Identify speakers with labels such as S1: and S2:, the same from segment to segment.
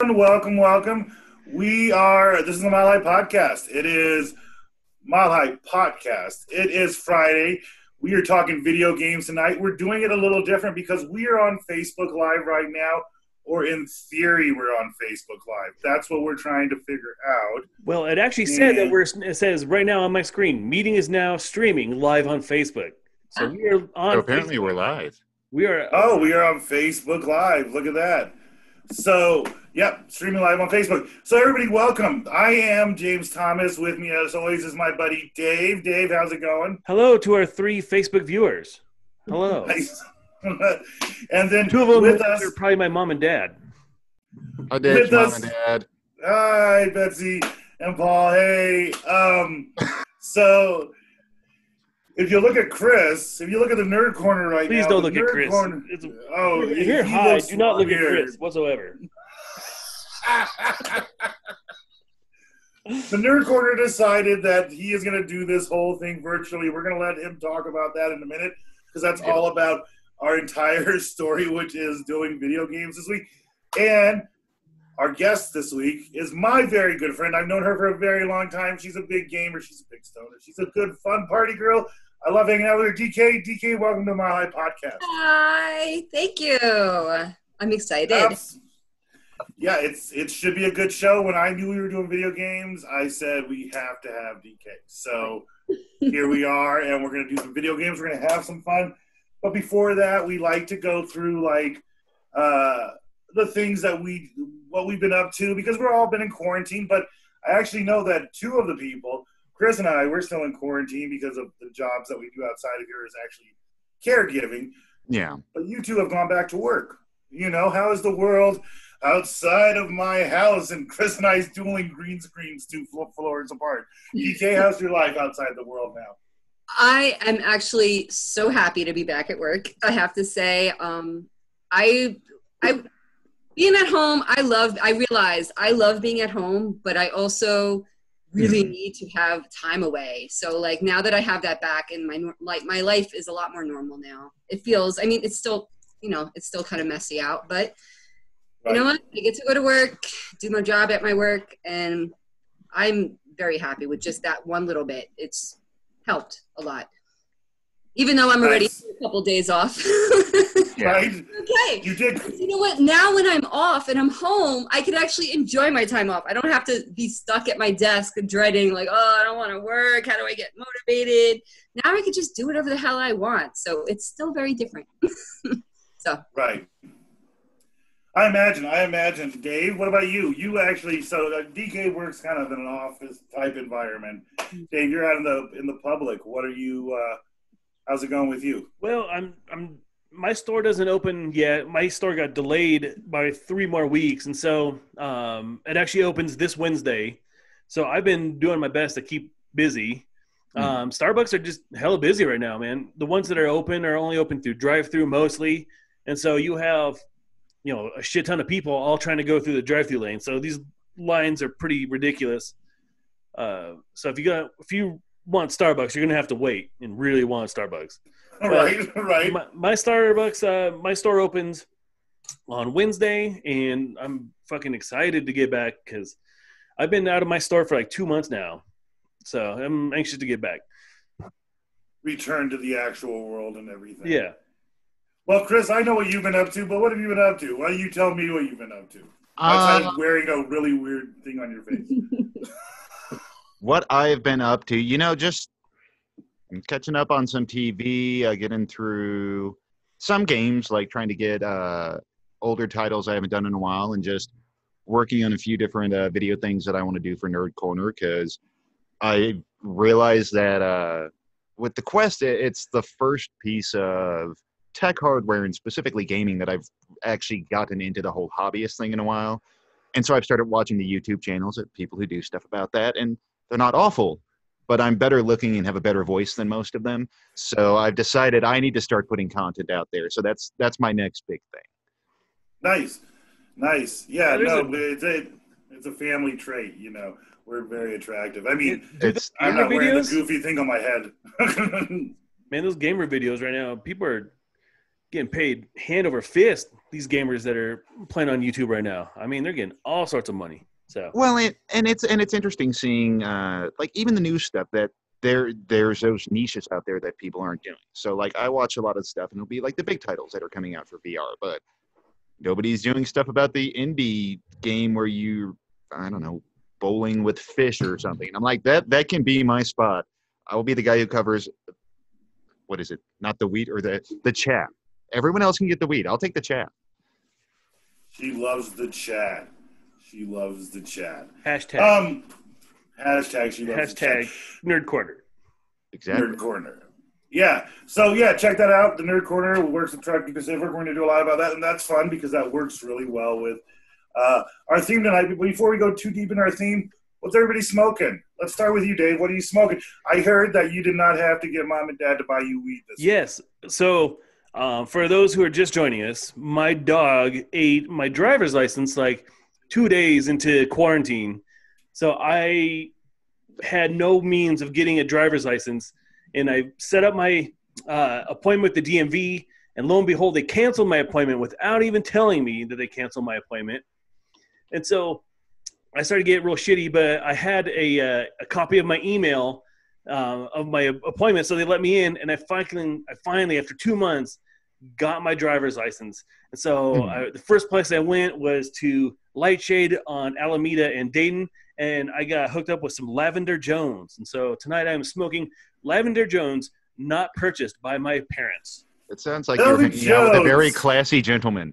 S1: Welcome. This is the Mile High Podcast. It is Mile High Podcast. It is Friday. We are talking video games tonight. We're doing it a little different because we are on Facebook Live right now, or in theory, we're on Facebook Live. That's what we're trying to figure out.
S2: Well, it actually said that it says right now on my screen, meeting is now streaming live on Facebook. So we are on.
S3: So apparently, we're live.
S1: We are on Facebook Live. Look at that. So, streaming live on Facebook. So, everybody, welcome. I am James Thomas. With me, as always, is my buddy Dave. Dave, how's it going?
S2: Hello to our 3 Facebook viewers. Hello.
S1: Nice. And then
S2: 2 of them
S1: with us
S2: are probably my mom and dad.
S3: Hi, Dave, Mom and Dad.
S1: Hi, Betsy and Paul. Hey. So, if you look at Chris, if you look at the Nerd Corner right
S2: Please
S1: now.
S2: Please don't look at Chris. You're high. Do not look at Chris whatsoever.
S1: The Nerd Corner decided that he is going to do this whole thing virtually. We're going to let him talk about that in a minute because that's all about our entire story, which is doing video games this week. And our guest this week is my very good friend. I've known her for a very long time. She's a big gamer. She's a big stoner. She's a good, fun party girl. I love hanging out with her. DK, welcome to Mile High Podcast.
S4: Hi, thank you. I'm excited.
S1: It should be a good show. When I knew we were doing video games, I said we have to have DK. So here we are, and we're going to do some video games. We're going to have some fun. But before that, we like to go through the things that what we've been up to, because we're all been in quarantine. But I actually know that 2 of the people, Chris and I, we're still in quarantine because of the jobs that we do outside of here is actually caregiving.
S3: Yeah.
S1: But you 2 have gone back to work. You know, how is the world outside of my house? And Chris and I's dueling green screens 2 floors apart. DK, how's your life outside the world now?
S4: I am actually so happy to be back at work. I have to say, I being at home, I realize I love being at home, but I also really need to have time away. So now that I have that back, and my life is a lot more normal now. It feels, it's still, it's still kind of messy out, but you know what? I get to go to work, do my job at my work, and I'm very happy with just that one little bit. It's helped a lot. Even though I'm already a couple days off.
S1: Right.
S4: Okay.
S1: You did.
S4: You know what? Now when I'm off and I'm home, I can actually enjoy my time off. I don't have to be stuck at my desk dreading I don't want to work. How do I get motivated? Now I can just do whatever the hell I want. So it's still very different.
S1: Right. I imagine. Dave, what about you? You actually, DK works kind of in an office type environment. Dave, you're out in the public. What are you? How's it going with you?
S2: Well, my store doesn't open yet. My store got delayed by 3 more weeks, and so it actually opens this Wednesday. So I've been doing my best to keep busy. Starbucks are just hella busy right now, man. The ones that are open are only open through drive-through mostly, and so you have a shit ton of people all trying to go through the drive-through lane. So these lines are pretty ridiculous. So if you want Starbucks, you're gonna have to wait and really want Starbucks.
S1: Right.
S2: My Starbucks, my store opens on Wednesday, and I'm fucking excited to get back because I've been out of my store for 2 months now. So I'm anxious to get back.
S1: Return to the actual world and everything.
S2: Yeah.
S1: Well, Chris, I know what you've been up to, but what have you been up to? Why don't you tell me what you've been up to? Outside of wearing a really weird thing on your face.
S3: What I've been up to, just catching up on some TV, getting through some games, trying to get older titles I haven't done in a while, and just working on a few different video things that I want to do for Nerd Corner, because I realized that with the Quest, it's the first piece of tech hardware, and specifically gaming, that I've actually gotten into the whole hobbyist thing in a while. And so I've started watching the YouTube channels of people who do stuff about that, and they're not awful, but I'm better looking and have a better voice than most of them. So I've decided I need to start putting content out there. So that's my next big thing.
S1: Nice. Yeah, it's a family trait, We're very attractive. I'm not wearing the goofy thing on my head.
S2: Man, those gamer videos right now, people are getting paid hand over fist. These gamers that are playing on YouTube right now. I mean, they're getting all sorts of money. So
S3: Well, it's interesting seeing like even the new stuff that there's those niches out there that people aren't doing. So like I watch a lot of stuff and it'll be like the big titles that are coming out for VR, but nobody's doing stuff about the indie game where you, I don't know, bowling with fish or something. And I'm like, that can be my spot. I will be the guy who covers, what is it? Not the wheat or the chat. Everyone else can get the wheat. I'll take the chat.
S1: She loves the chat. She loves the chat.
S2: hashtag
S1: Hashtag she loves the chat.
S2: Nerd Corner.
S3: Exactly.
S1: Nerd Corner. Yeah. So, yeah, check that out. The Nerd Corner works with Truckee Pacific. We're going to do a lot about that, and that's fun because that works really well with our theme tonight. Before we go too deep in our theme, what's everybody smoking? Let's start with you, Dave. What are you smoking? I heard that you did not have to get mom and dad to buy you weed this week.
S2: Yes. So for those who are just joining us, my dog ate my driver's license like 2 days into quarantine. So I had no means of getting a driver's license, and I set up my appointment with the DMV, and lo and behold, they canceled my appointment without even telling me that they canceled my appointment. And so I started to get real shitty, but I had a copy of my email of my appointment, so they let me in, and I finally, after 2 months, got my driver's license. And so the first place I went was to Lightshade on Alameda and Dayton, and I got hooked up with some Lavender Jones. And so tonight I'm smoking Lavender Jones, not purchased by my parents.
S3: It sounds like you're hanging out with a very classy gentleman.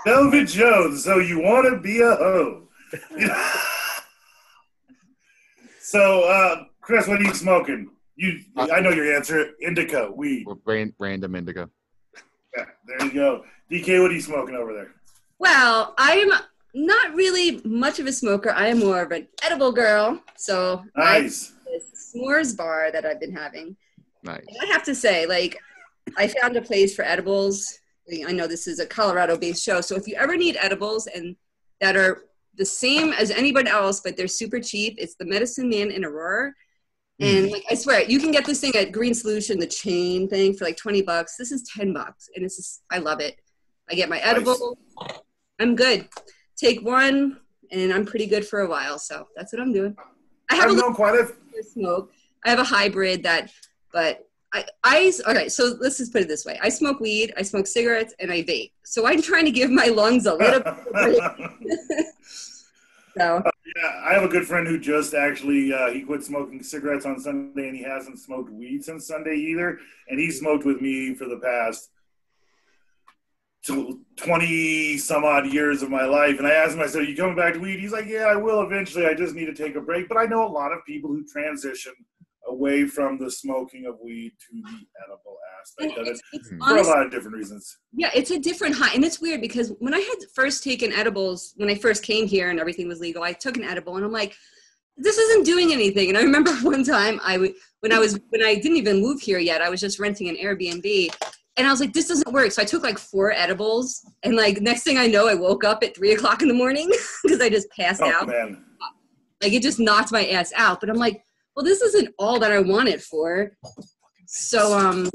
S1: Velvet Jones, so you want to be a hoe. So, Chris, what are you smoking? I know your answer. Indica, weed.
S3: Random indica.
S1: Yeah, there you go. DK, what are you smoking over there?
S4: Well, I'm not really much of a smoker. I am more of an edible girl. So
S1: nice.
S4: This s'mores bar that I've been having.
S3: Nice.
S4: And I have to say, like, I found a place for edibles. I know this is a Colorado-based show, so if you ever need edibles and that are the same as anybody else, but they're super cheap, it's the Medicine Man in Aurora. And like, I swear, you can get this thing at Green Solution, the chain thing, for like $20. This is $10, and it's just, I love it. I get my edible. Nice. I'm good. Take one, and I'm pretty good for a while. So that's what I'm doing. I have smoke. I have a hybrid but okay. So let's just put it this way: I smoke weed, I smoke cigarettes, and I vape. So I'm trying to give my lungs a little bit of break. So.
S1: Yeah, I have a good friend who just actually he quit smoking cigarettes on Sunday, and he hasn't smoked weed since Sunday either. And he smoked with me for the past 20 some odd years of my life. And I asked him, I said, "Are you coming back to weed?" He's like, "Yeah, I will eventually. I just need to take a break." But I know a lot of people who transition away from the smoking of weed to the edible aspect of it for a lot of different reasons.
S4: Yeah, it's a different high. And it's weird because when I had first taken edibles, when I first came here and everything was legal, I took an edible and I'm like, this isn't doing anything. And I remember one time when I didn't even move here yet, I was just renting an Airbnb. And I was like, this doesn't work. So I took like 4 edibles. And like next thing I know, I woke up at 3 o'clock in the morning because I just passed out. Man. Like it just knocked my ass out. But I'm like, well, this isn't all that I want it for. So,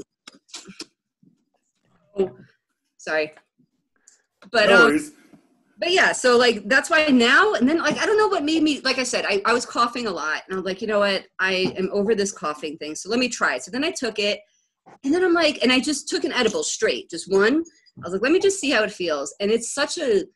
S4: sorry. But, but yeah, so like, that's why now, and then like, I don't know what made me, like I said, I was coughing a lot and I was like, you know what? I am over this coughing thing. So let me try it. So then I took it and then I'm like, and I just took an edible straight, just one. I was like, let me just see how it feels. And it's such a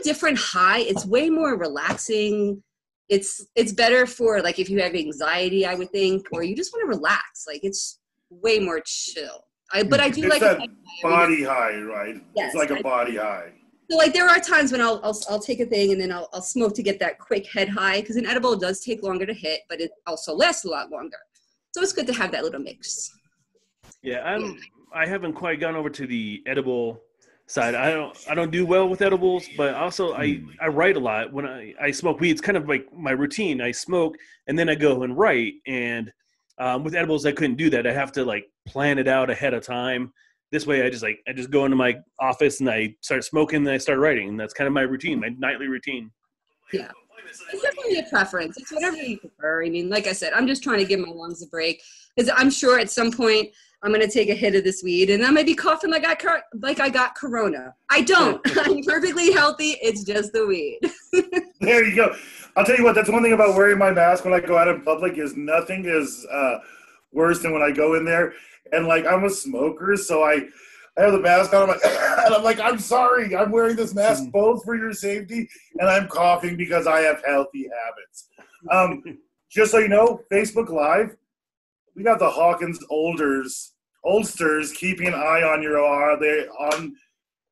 S4: different high. It's way more relaxing. It's better for like if you have anxiety, I would think, or you just want to relax. Like it's way more chill. But I do like
S1: that body high, right?
S4: Yes,
S1: it's like a body high.
S4: So like there are times when I'll take a thing and then I'll smoke to get that quick head high because an edible does take longer to hit, but it also lasts a lot longer. So it's good to have that little mix.
S2: Yeah, I haven't quite gone over to the edible side. I don't do well with edibles, but also I write a lot. When I smoke weed, it's kind of like my routine. I smoke and then I go and write. And with edibles, I couldn't do that. I have to like plan it out ahead of time. This way, I just go into my office and I start smoking and I start writing. And that's kind of my routine, my nightly routine.
S4: Yeah. It's definitely a preference. It's whatever you prefer. I mean, like I said, I'm just trying to give my lungs a break because I'm sure at some point I'm going to take a hit of this weed and I may be coughing like I got corona. I don't. I'm perfectly healthy. It's just the weed.
S1: There you go. I'll tell you what, that's one thing about wearing my mask when I go out in public is nothing is worse than when I go in there. And, like, I'm a smoker, so I have the mask on. I'm like, I'm sorry. I'm wearing this mask both for your safety, and I'm coughing because I have healthy habits. Just so you know, Facebook Live, we got the Hawkins Oldsters keeping an eye on your on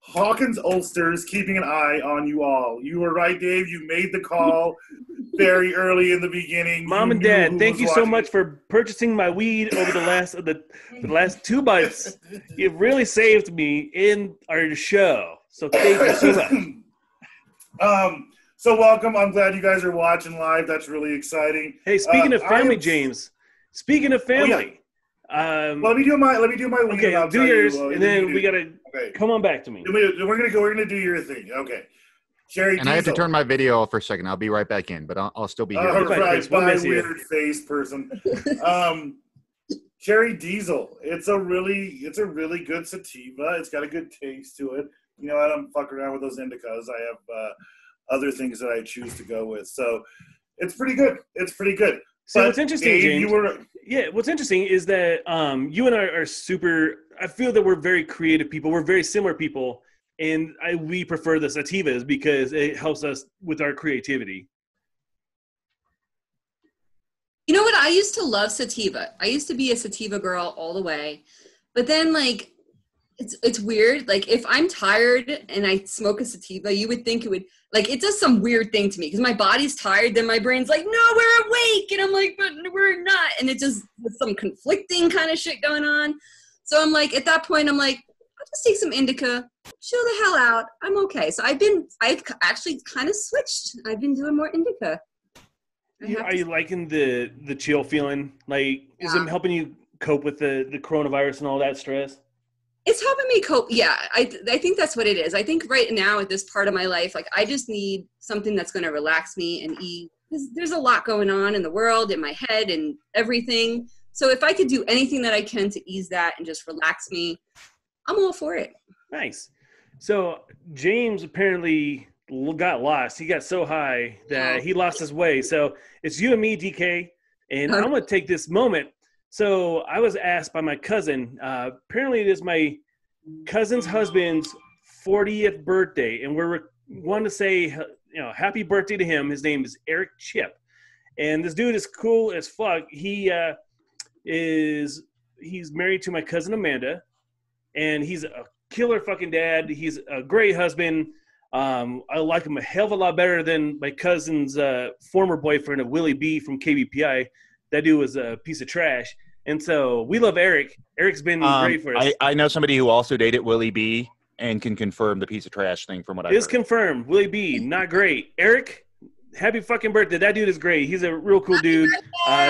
S1: Hawkins Ulsters keeping an eye on you all. You were right, Dave. You made the call very early in the beginning.
S2: Mom and Dad, thank you so much for purchasing my weed over the last 2 months. It really saved me in our show. So thank you so much.
S1: So welcome. I'm glad you guys are watching live. That's really exciting.
S2: Hey, speaking of family, James. Speaking of family.
S1: Well, let me do my weed.
S2: Okay,
S1: I'll
S2: do yours,
S1: you,
S2: and then we gotta come on back to me.
S1: We're gonna do your thing. Okay, Jerry.
S3: And I have to turn my video off for a second. I'll be right back in, but I'll still be here.
S1: Right, bye, weird face person. Cherry Diesel. It's a really good sativa. It's got a good taste to it. You know, I don't fuck around with those indicas. I have other things that I choose to go with. So it's pretty good.
S2: So what's interesting, James? What's interesting is that you and I are super. I feel that we're very creative people. We're very similar people, and we prefer the sativas because it helps us with our creativity.
S4: You know what? I used to love sativa. I used to be a sativa girl all the way, but then like it's weird. Like if I'm tired and I smoke a sativa, you would think it would like it does some weird thing to me because my body's tired. Then my brain's like, no, we're awake, and I'm like, but we're not. And it just with some conflicting kind of shit going on. So I'm like, at that point, I'm like, I'll just take some indica, chill the hell out. I'm okay. So I've actually kind of switched. I've been doing more indica.
S2: Are you liking the chill feeling? Like, is it helping you cope with the coronavirus and all that stress?
S4: It's helping me cope. Yeah, I think that's what it is. I think right now at this part of my life, like I just need something that's going to relax me and ease. There's a lot going on in the world, in my head, and everything. So if I could do anything that I can to ease that and just relax me, I'm all for it.
S2: Nice. So James apparently got lost. He got so high that he lost his way. So it's you and me, DK, and I'm going to take this moment. So I was asked by my cousin, apparently it is my cousin's husband's 40th birthday, and we're wanting to say, happy birthday to him. His name is Eric Chip, and this dude is cool as fuck. He's married to my cousin Amanda, and he's a killer fucking dad. He's a great husband. I like him a hell of a lot better than my cousin's former boyfriend of Willie B from KBPI. That dude was a piece of trash. And so we love Eric. Eric's been great for us.
S5: I know somebody who also dated Willie B and can confirm the piece of trash thing from what I've heard.
S2: It's confirmed. Willie B, not great. Eric, happy fucking birthday. That dude is great. He's a real cool dude.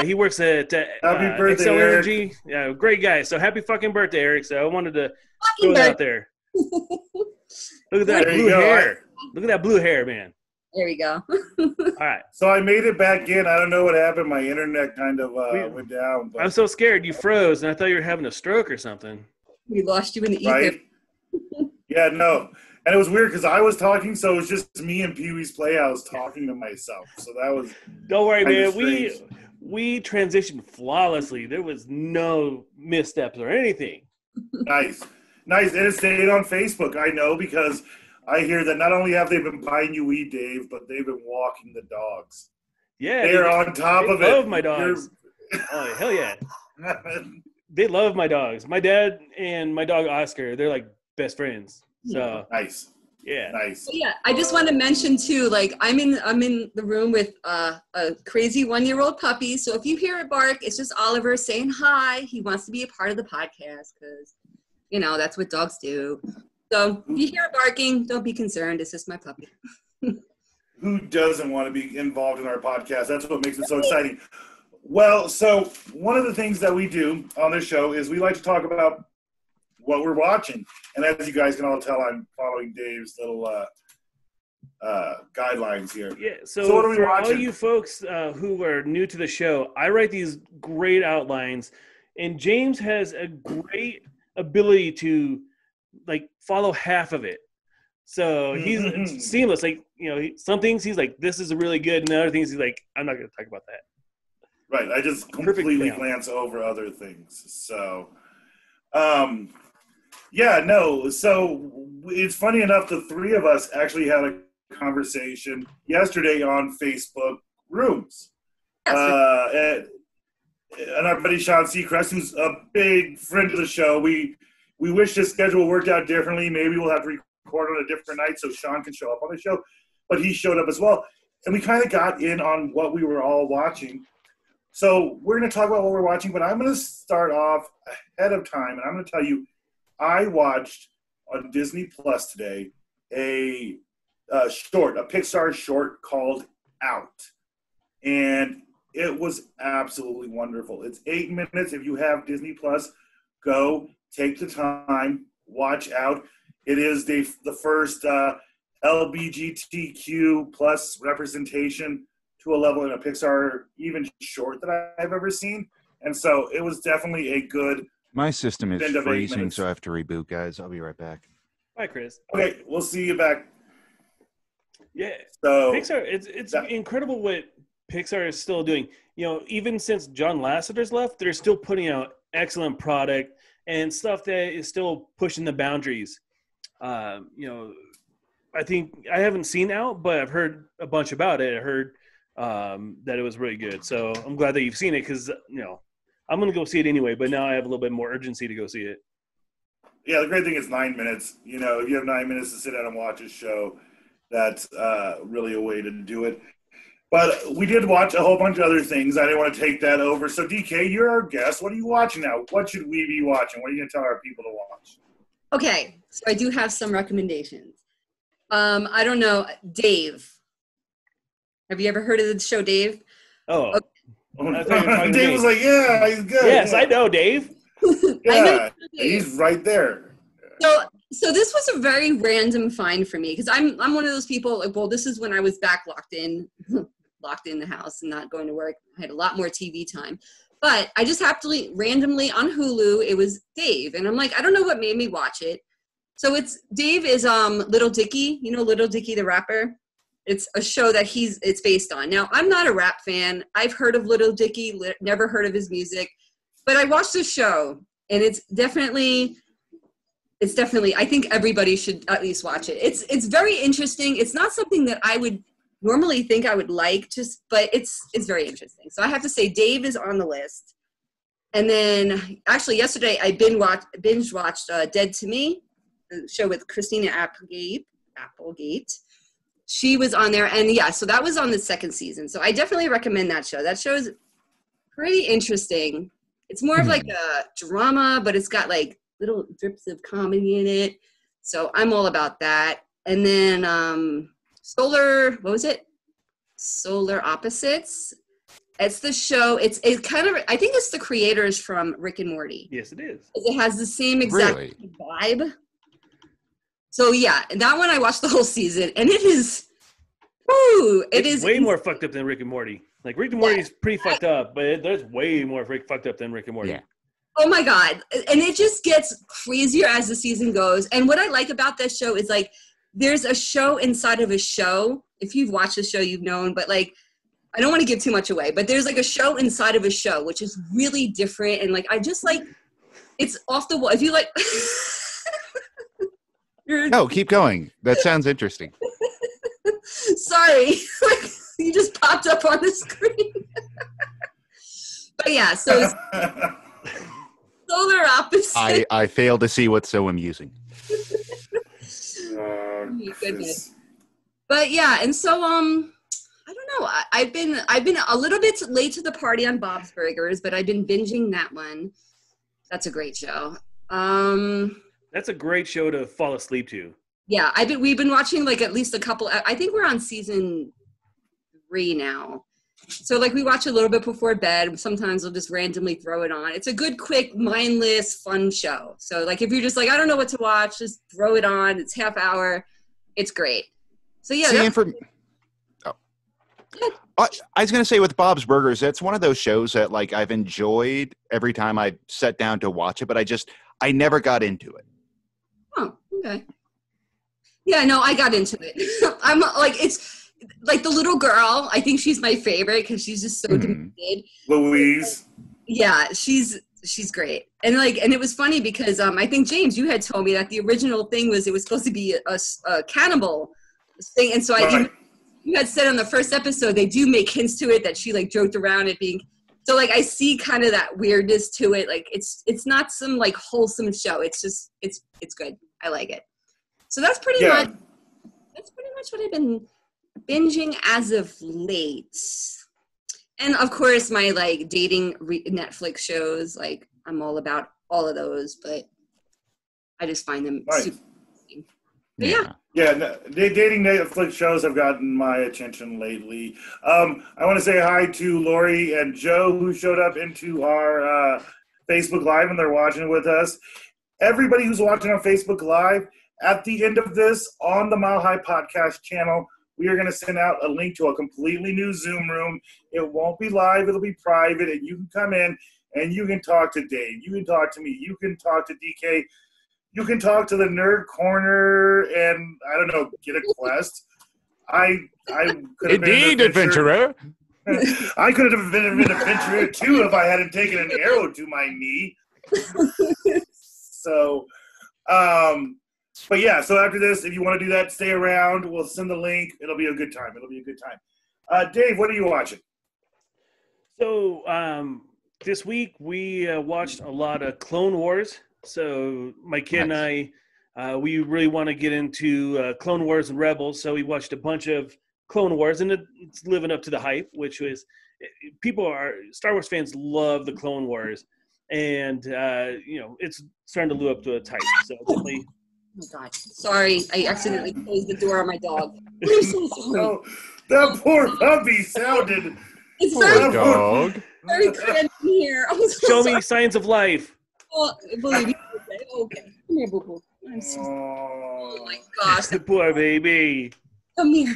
S2: He works at Excel Energy. Yeah, great guy. So happy fucking birthday, Eric. So I wanted to throw that out there. Look at that blue hair. Look at that blue hair, man.
S4: There we go.
S2: All right.
S1: So I made it back in. I don't know what happened. My internet kind of went down. But...
S2: I'm so scared. You froze, and I thought you were having a stroke or something.
S4: We lost you in the ether.
S1: Right? Yeah, no. And it was weird because I was talking, so it was just me and Pee-wee's Playhouse talking to myself. So that was...
S2: Don't worry, man. We transitioned flawlessly. There was no missteps or anything.
S1: Nice. And it stayed on Facebook. I know because... I hear that not only have they been buying you weed, Dave, but they've been walking the dogs.
S2: Yeah.
S1: They're on top of it.
S2: They love my dogs. Oh, hell yeah. They love my dogs. My dad and my dog Oscar, they're like best friends. So
S1: nice.
S2: Yeah.
S1: Nice.
S4: So yeah, I just want to mention too, like I'm in the room with a crazy 1-year-old puppy. So if you hear it bark, it's just Oliver saying hi. He wants to be a part of the podcast because, that's what dogs do. So if you hear it barking, don't be concerned. It's just my puppy.
S1: Who doesn't want to be involved in our podcast? That's what makes it so exciting. Well, so one of the things that we do on this show is we like to talk about what we're watching. And as you guys can all tell, I'm following Dave's little guidelines here.
S2: Yeah, so
S1: what are we
S2: for all
S1: watching?
S2: you folks who are new to the show, I write these great outlines, and James has a great ability to like follow half of it. So he's
S1: Mhm.
S2: seamless. Like, some things he's like, this is really good, and other things he's like, I'm not going to talk about that.
S1: Right. I just
S2: Perfect
S1: completely
S2: balance.
S1: glance over other things. So, yeah, no. So it's funny enough, the three of us actually had a conversation yesterday on Facebook Rooms. And our buddy Sean Seacrest, who's a big friend of the show, we wish his schedule worked out differently. Maybe we'll have to record on a different night so Sean can show up on the show. But he showed up as well. And we kind of got in on what we were all watching. So we're going to talk about what we're watching, but I'm going to start off ahead of time, and I'm going to tell you, I watched on Disney Plus today a Pixar short called Out. And it was absolutely wonderful. It's 8 minutes. If you have Disney Plus, go take the time, watch Out. It is the first LGBTQ plus representation to a level in a Pixar even short that I've ever seen. And so it was definitely a good.
S3: My system is
S1: End of 8
S3: freezing,
S1: minutes.
S3: so I have to reboot, guys. I'll be right back.
S2: Bye, Chris.
S1: Okay, we'll see you back.
S2: Yeah,
S1: So
S2: Pixar. It's incredible what Pixar is still doing. Even since John Lasseter's left, they're still putting out excellent product and stuff that is still pushing the boundaries. I think I haven't seen Out, but I've heard a bunch about it. I heard that it was really good. So I'm glad that you've seen it because, I'm going to go see it anyway, but now I have a little bit more urgency to go see it.
S1: Yeah, the great thing is 9 minutes. If you have 9 minutes to sit down and watch a show, that's really a way to do it. But we did watch a whole bunch of other things. I didn't want to take that over. So, DK, you're our guest. What are you watching now? What should we be watching? What are you going to tell our people to watch?
S4: Okay, so I do have some recommendations. I don't know, Dave. Have you ever heard of the show Dave?
S2: Oh.
S4: Okay.
S2: I thought you were talking to
S1: Dave
S2: me.
S1: was like, yeah, he's good.
S2: Yes,
S1: yeah.
S2: I know, Dave.
S1: Yeah, he's right there.
S4: So this was a very random find for me because I'm one of those people. Well, this is when I was back locked in the house and not going to work. I had a lot more TV time, but I just happened to randomly on Hulu. It was Dave, and I'm like, I don't know what made me watch it. So Dave is Little Dicky. Little Dicky the rapper. It's a show that it's based on. Now, I'm not a rap fan. I've heard of Little Dicky, never heard of his music, but I watched the show, and it's definitely. I think everybody should at least watch it. It's very interesting. It's not something that I would normally think I would like, but it's very interesting. So I have to say, Dave is on the list. And then actually yesterday I binge watched Dead to Me, the show with Christina Applegate. She was on there, and yeah, so that was on the second season. So I definitely recommend that show. That show is pretty interesting. It's more of like a drama, but it's got like little drips of comedy in it. So I'm all about that. And then Solar Opposites. It's the show. It's kind of, I think it's the creators from Rick and Morty.
S2: Yes, it is.
S4: It has the same exact
S3: Really?
S4: vibe. So yeah, and that one I watched the whole season, and it is,
S2: It's way more fucked up than Rick and Morty. Like Rick and Morty is pretty fucked up, but there's way more fucked up than Rick and Morty.
S3: Yeah.
S4: Oh my God. And it just gets crazier as the season goes. And what I like about that show is like, there's a show inside of a show. If you've watched the show, you've known, but like, I don't want to give too much away, but there's like a show inside of a show, which is really different. And like, I just like, it's off the wall. If you like,
S3: No, keep going. That sounds interesting.
S4: sorry, you just popped up on the screen. But yeah, so Solar Opposites.
S3: I fail to see what's so amusing.
S4: Goodness. But yeah, and so I don't know. I've been a little bit late to the party on Bob's Burgers, but I've been binging that one. That's a great show.
S2: That's a great show to fall asleep to.
S4: Yeah, we've been watching like at least a couple. I think we're on season 3 now. So like we watch a little bit before bed. Sometimes we'll just randomly throw it on. It's a good, quick, mindless, fun show. So like if you're just like, I don't know what to watch, just throw it on. It's half hour. It's great. So yeah,
S3: See, and for I was going to say with Bob's Burgers, that's one of those shows that like I've enjoyed every time I sat down to watch it, but I never got into it.
S4: oh, okay. Yeah, no, I got into it. I'm like, it's like the little girl. I think she's my favorite because she's just so demented.
S1: Louise.
S4: Yeah, she's great. And it was funny because I think James, you had told me that the original thing was it was supposed to be a cannibal thing, and so you had said on the first episode they do make hints to it that she like joked around it being. So like I see kind of that weirdness to it. Like it's not some like wholesome show. It's just it's good. I like it. So that's pretty much what I've been binging as of late. And of course, my like dating Netflix shows, like I'm all about all of those, but I just find them super interesting. But
S1: dating Netflix shows have gotten my attention lately. I want to say hi to Lori and Joe who showed up into our Facebook Live and they're watching with us. Everybody who's watching on Facebook Live, at the end of this on the Mile High Podcast channel, we are going to send out a link to a completely new Zoom room. It won't be live. It'll be private, and you can come in, and you can talk to Dave. You can talk to me. You can talk to DK. You can talk to the Nerd Corner, and, I don't know, get a quest. I could have been an adventurer. I could have been an adventurer, too, if I hadn't taken an arrow to my knee. So, but yeah, so after this, if you want to do that, stay around. We'll send the link. It'll be a good time. Dave, what are you watching?
S2: So this week we watched a lot of Clone Wars. So my kid and I, we really want to get into Clone Wars and Rebels. So we watched a bunch of Clone Wars, and it's living up to the hype, which was Star Wars fans love the Clone Wars, and it's starting to live up to its hype. So definitely.
S4: Oh my God! Sorry, I accidentally closed the door on my dog. I'm so sorry.
S1: Oh, that poor puppy sounded.
S4: It's
S5: Poor dog.
S4: very cramped in here. I'm so
S2: Show
S4: sorry.
S2: me signs of life.
S4: Oh, believe me. Okay. Come here, boo boo. I'm so sorry. Oh my gosh.
S2: Poor baby.
S4: Come here.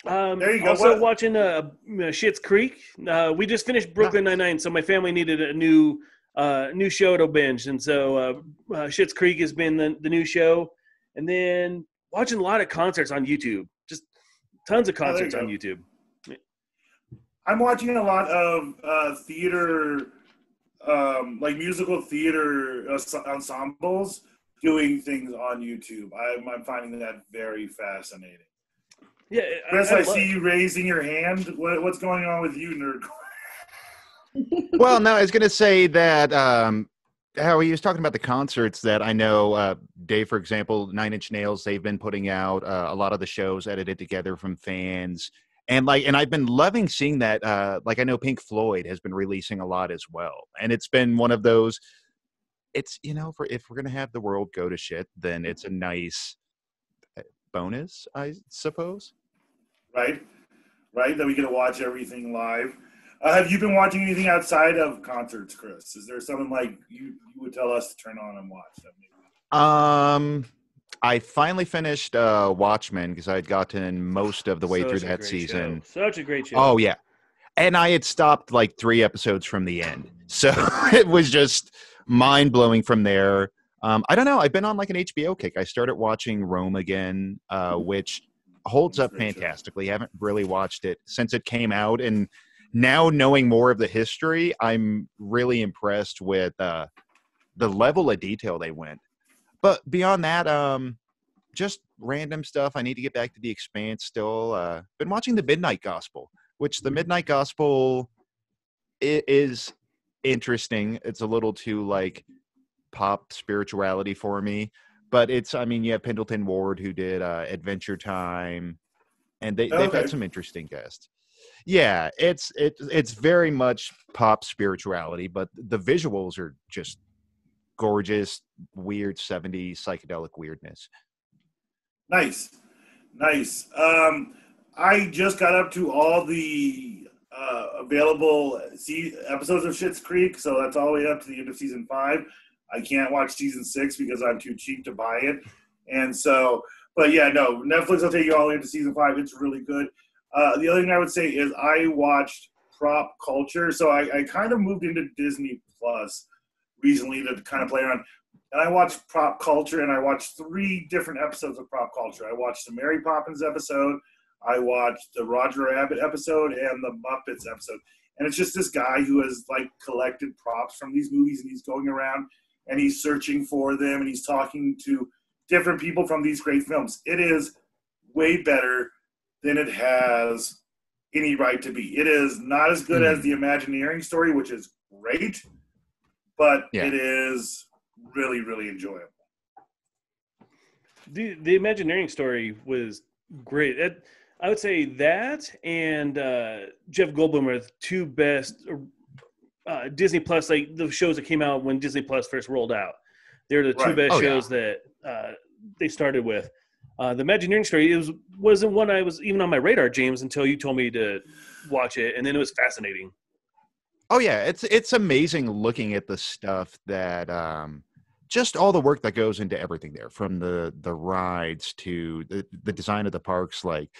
S1: There you go.
S2: Also watching Schitt's Creek. We just finished Brooklyn Nine-Nine, so my family needed a new show to binge, and so Schitt's Creek has been the new show, and then watching a lot of concerts on YouTube, just tons of concerts on YouTube.
S1: I'm watching a lot of theater, like musical theater ensembles doing things on YouTube. I'm finding that very fascinating.
S2: Yeah,
S1: Chris, I see you raising your hand. What's going on with you, nerd?
S3: Well, no, I was going to say that how he was talking about the concerts that I know, Dave, for example, Nine Inch Nails, they've been putting out a lot of the shows edited together from fans. And I've been loving seeing that. I know Pink Floyd has been releasing a lot as well. And it's been one of those, it's, if we're going to have the world go to shit, then it's a nice bonus, I suppose.
S1: Right. That we get to watch everything live. Have you been watching anything outside of concerts, Chris? Is there something like you would tell us to turn on and watch?
S3: I finally finished Watchmen because I had gotten most of the way through that season.
S2: Such a great show.
S3: Oh, yeah. And I had stopped like 3 episodes from the end. So it was just mind-blowing from there. I don't know. I've been on like an HBO kick. I started watching Rome again, which holds up fantastically. I haven't really watched it since it came out. And now knowing more of the history, I'm really impressed with the level of detail they went. But beyond that, just random stuff. I need to get back to The Expanse still. Been watching The Midnight Gospel, which The Midnight Gospel is interesting. It's a little too like pop spirituality for me. But you have Pendleton Ward who did Adventure Time, and they've got some interesting guests. Yeah, it's very much pop spirituality, but the visuals are just gorgeous, weird 70s psychedelic weirdness.
S1: Nice. I just got up to all the available episodes of Schitt's Creek, so that's all the way up to the end of season 5. I can't watch season 6 because I'm too cheap to buy it, and so. But yeah, no, Netflix will take you all the way into season 5. It's really good. The other thing I would say is I watched Prop Culture. So I kind of moved into Disney Plus recently to kind of play around. And I watched Prop Culture, and I watched 3 different episodes of Prop Culture. I watched the Mary Poppins episode, I watched the Roger Rabbit episode, and the Muppets episode. And it's just this guy who has like collected props from these movies, and he's going around and he's searching for them, and he's talking to different people from these great films. It is way better than it has any right to be. It is not as good as the Imagineering story, which is great, but it is really, really enjoyable.
S2: The Imagineering story was great. I would say that and Jeff Goldblum are the 2 best Disney Plus, like the shows that came out when Disney Plus first rolled out. They're the 2 best shows that they started with. The Imagineering story wasn't one I was even on my radar, James, until you told me to watch it, and then it was fascinating.
S3: Oh yeah, it's amazing looking at the stuff that just all the work that goes into everything there, from the rides to the design of the parks. Like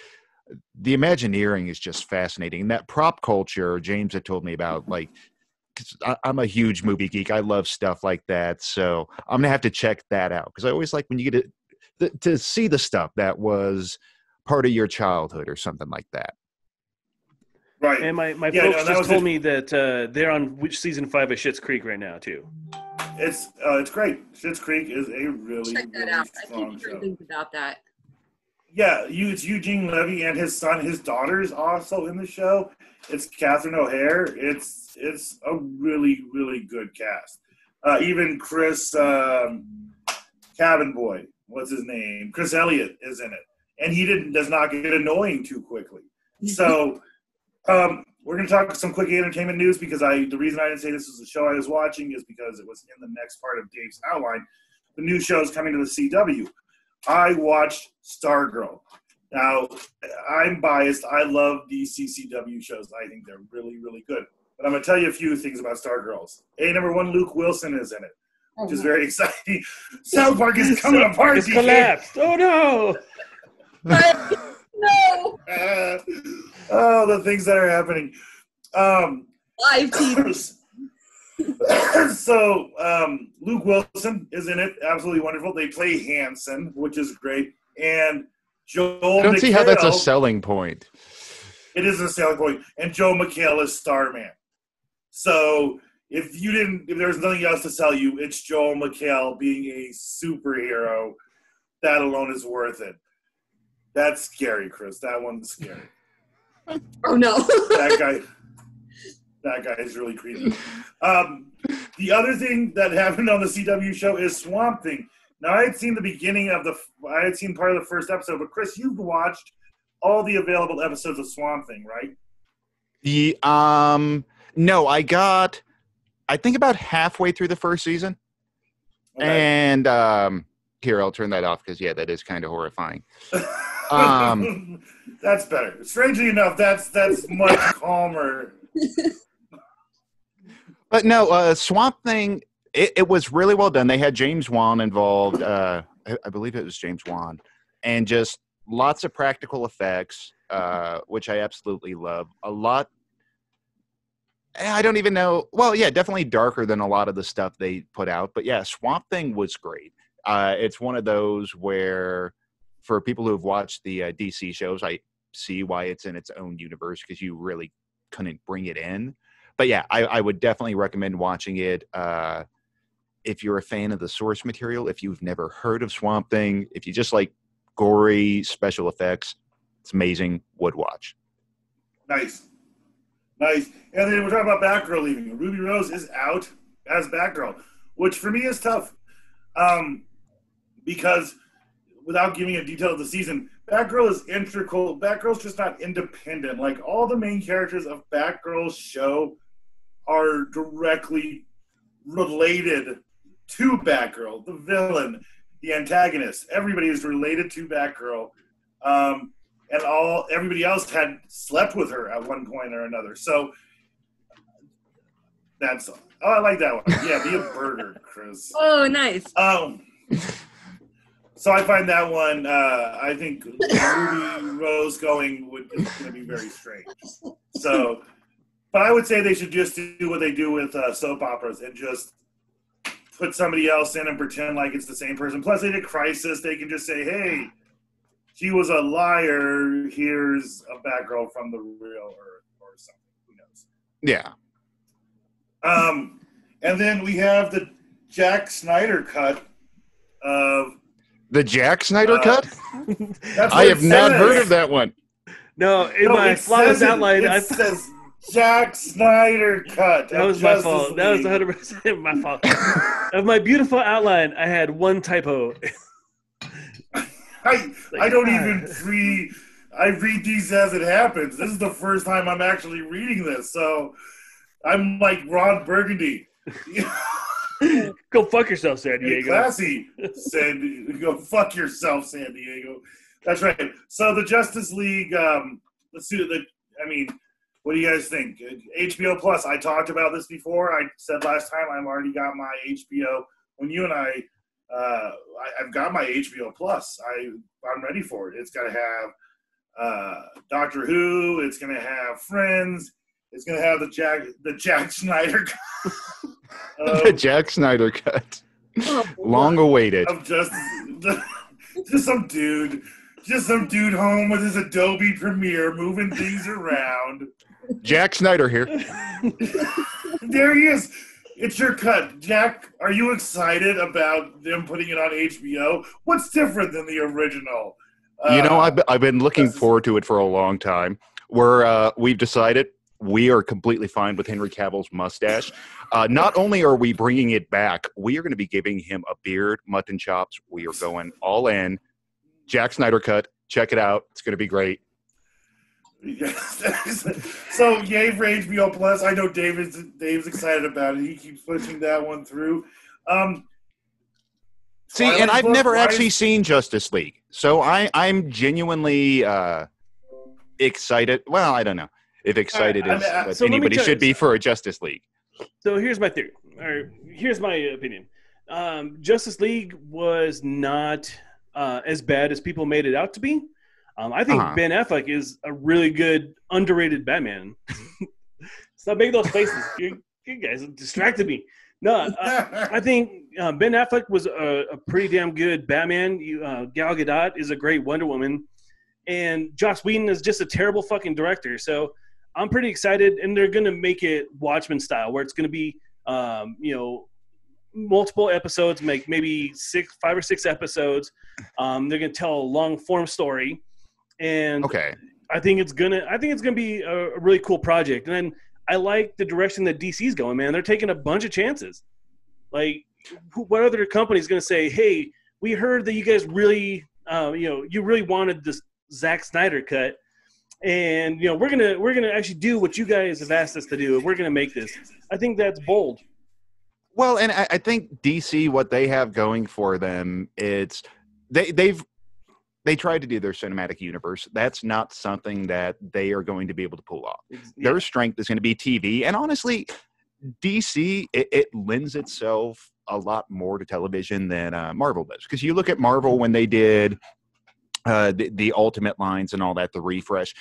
S3: the Imagineering is just fascinating. And that prop culture James had told me about, like, 'cause I'm a huge movie geek. I love stuff like that. So I'm gonna have to check that out, because I always like when you get to see the stuff that was part of your childhood or something like that.
S1: Right.
S2: And my folks just told me that they're on season 5 of Schitt's Creek right now too.
S1: It's great. Schitt's Creek is a really,
S4: Check that
S1: really
S4: out.
S1: strong
S4: I keep hearing
S1: show.
S4: things about that.
S1: Yeah, it's Eugene Levy and his son. His daughter's also in the show. It's Catherine O'Hare. It's a really, really good cast. Even Chris Cabin Boy, what's his name? Chris Elliott is in it, and he does not get annoying too quickly. So we're going to talk some quick entertainment news, because the reason I didn't say this was the show I was watching is because it was in the next part of Dave's outline. The new show is coming to the CW. I watched Stargirl. Now, I'm biased. I love these CCW shows. I think they're really, really good. But I'm going to tell you a few things about Stargirls. Number 1, Luke Wilson is in it, which is very exciting. South Park is coming apart.
S2: It's collapsed. Oh, no.
S4: No.
S1: The things that are happening.
S4: Live TV.
S1: So Luke Wilson is in it. Absolutely wonderful. They play Hanson, which is great. And Joel
S3: I don't see how that's a
S1: McHale-
S3: selling point.
S1: It is a selling point. And Joe McHale is Starman. So if there's nothing else to sell you, it's Joel McHale being a superhero. That alone is worth it. That's scary, Chris. That one's scary.
S4: Oh no.
S1: That guy is really creepy. The other thing that happened on the CW show is Swamp Thing. Now, I had seen part of the first episode, but Chris, you've watched all the available episodes of Swamp Thing, right?
S3: No, I think about halfway through the first season.
S1: Okay.
S3: And here, I'll turn that off, because that is kind of horrifying.
S1: That's better. Strangely enough, that's much calmer.
S3: But no, Swamp Thing, it was really well done. They had James Wan involved. I believe it was James Wan. And just lots of practical effects, which I absolutely love. A lot. I don't even know. Well, yeah, definitely darker than a lot of the stuff they put out. But yeah, Swamp Thing was great. It's one of those where, for people who have watched the DC shows, I see why it's in its own universe, because you really couldn't bring it in. But yeah, I would definitely recommend watching it. If you're a fan of the source material, if you've never heard of Swamp Thing, if you just like gory special effects, it's amazing. Would watch.
S1: Nice. And then we're talking about Batgirl leaving. Ruby Rose is out as Batgirl, which for me is tough. Because without giving a detail of the season, Batgirl is integral. Batgirl's just not independent. Like, all the main characters of Batgirl's show are directly related to Batgirl, the villain, the antagonist. Everybody is related to Batgirl. And everybody else had slept with her at one point or another. So I like that one. Yeah, be a burger, Chris.
S4: Oh, nice.
S1: So I find that one. I think the movie Rose going is going to be very strange. So, but I would say they should just do what they do with soap operas and just put somebody else in and pretend like it's the same person. Plus, they did Crisis. They can just say, "Hey, she was a liar. Here's a Batgirl from the real Earth," or something. Who knows?
S3: Yeah.
S1: And then we have the Jack Snyder cut of.
S3: The Jack Snyder cut?
S1: That's
S3: I
S1: what
S3: have
S1: it
S3: not
S1: says.
S3: heard of that one.
S2: No, in
S1: No,
S2: my
S1: it
S2: flawless
S1: says it.
S2: outline,
S1: It says Jack Snyder cut.
S2: that
S1: of
S2: was my
S1: Justice
S2: fault. That was
S1: League.
S2: 100% my fault. Of my beautiful outline, I had one typo.
S1: I don't even I read these as it happens. This is the first time I'm actually reading this, so I'm like Ron Burgundy.
S2: Go fuck yourself, San
S1: Hey,
S2: Diego.
S1: classy, go fuck yourself, San Diego. That's right. So the Justice League. Let's do the. I mean, what do you guys think? HBO Plus. I talked about this before. I said last time I've already got my HBO. When you and I've got my HBO Plus. I'm ready for it. It's gonna have Doctor Who. It's gonna have Friends. It's gonna have the Jack Snyder.
S3: The Jack Snyder cut. Long awaited.
S1: Of just some dude home with his Adobe Premiere moving things around.
S3: Jack Snyder here.
S1: There he is. It's your cut. Jack, are you excited about them putting it on HBO? What's different than the original?
S3: I've been looking forward to it for a long time. We've decided we are completely fine with Henry Cavill's mustache. Not only are we bringing it back, we are going to be giving him a beard, mutton chops. We are going all in. Jack Snyder cut. Check it out. It's going to be great.
S1: So yay for HBO Plus. I know Dave's excited about it. He keeps pushing that one through.
S3: See, and I've never actually seen Justice League, so I'm genuinely excited. Well, I don't know if excited is what anybody should be for a Justice League.
S2: So here's my theory, or here's my opinion. Justice League was not as bad as people made it out to be. I think Ben Affleck is a really good, underrated Batman. Stop making those faces. You guys distracted me. No, I think Ben Affleck was a pretty damn good Batman. Gal Gadot is a great Wonder Woman. And Joss Whedon is just a terrible fucking director. So I'm pretty excited. And they're going to make it Watchmen style, where it's going to be, multiple episodes, make maybe 5 or 6 episodes. They're going to tell a long form story. And
S3: okay.
S2: I think it's gonna be a really cool project. And then I like the direction that DC's going, man. They're taking a bunch of chances. Like, what other company is going to say, hey, we heard that you guys really, you really wanted this Zack Snyder cut. And, we're going to actually do what you guys have asked us to do. And we're going to make this. I think that's bold.
S3: Well, and I think DC, what they have going for them, it's they tried to do their cinematic universe. That's not something that they are going to be able to pull off. Yeah. Their strength is going to be TV. And honestly, DC, it lends itself a lot more to television than Marvel does. Because you look at Marvel when they did the Ultimate lines and all that, the refresh.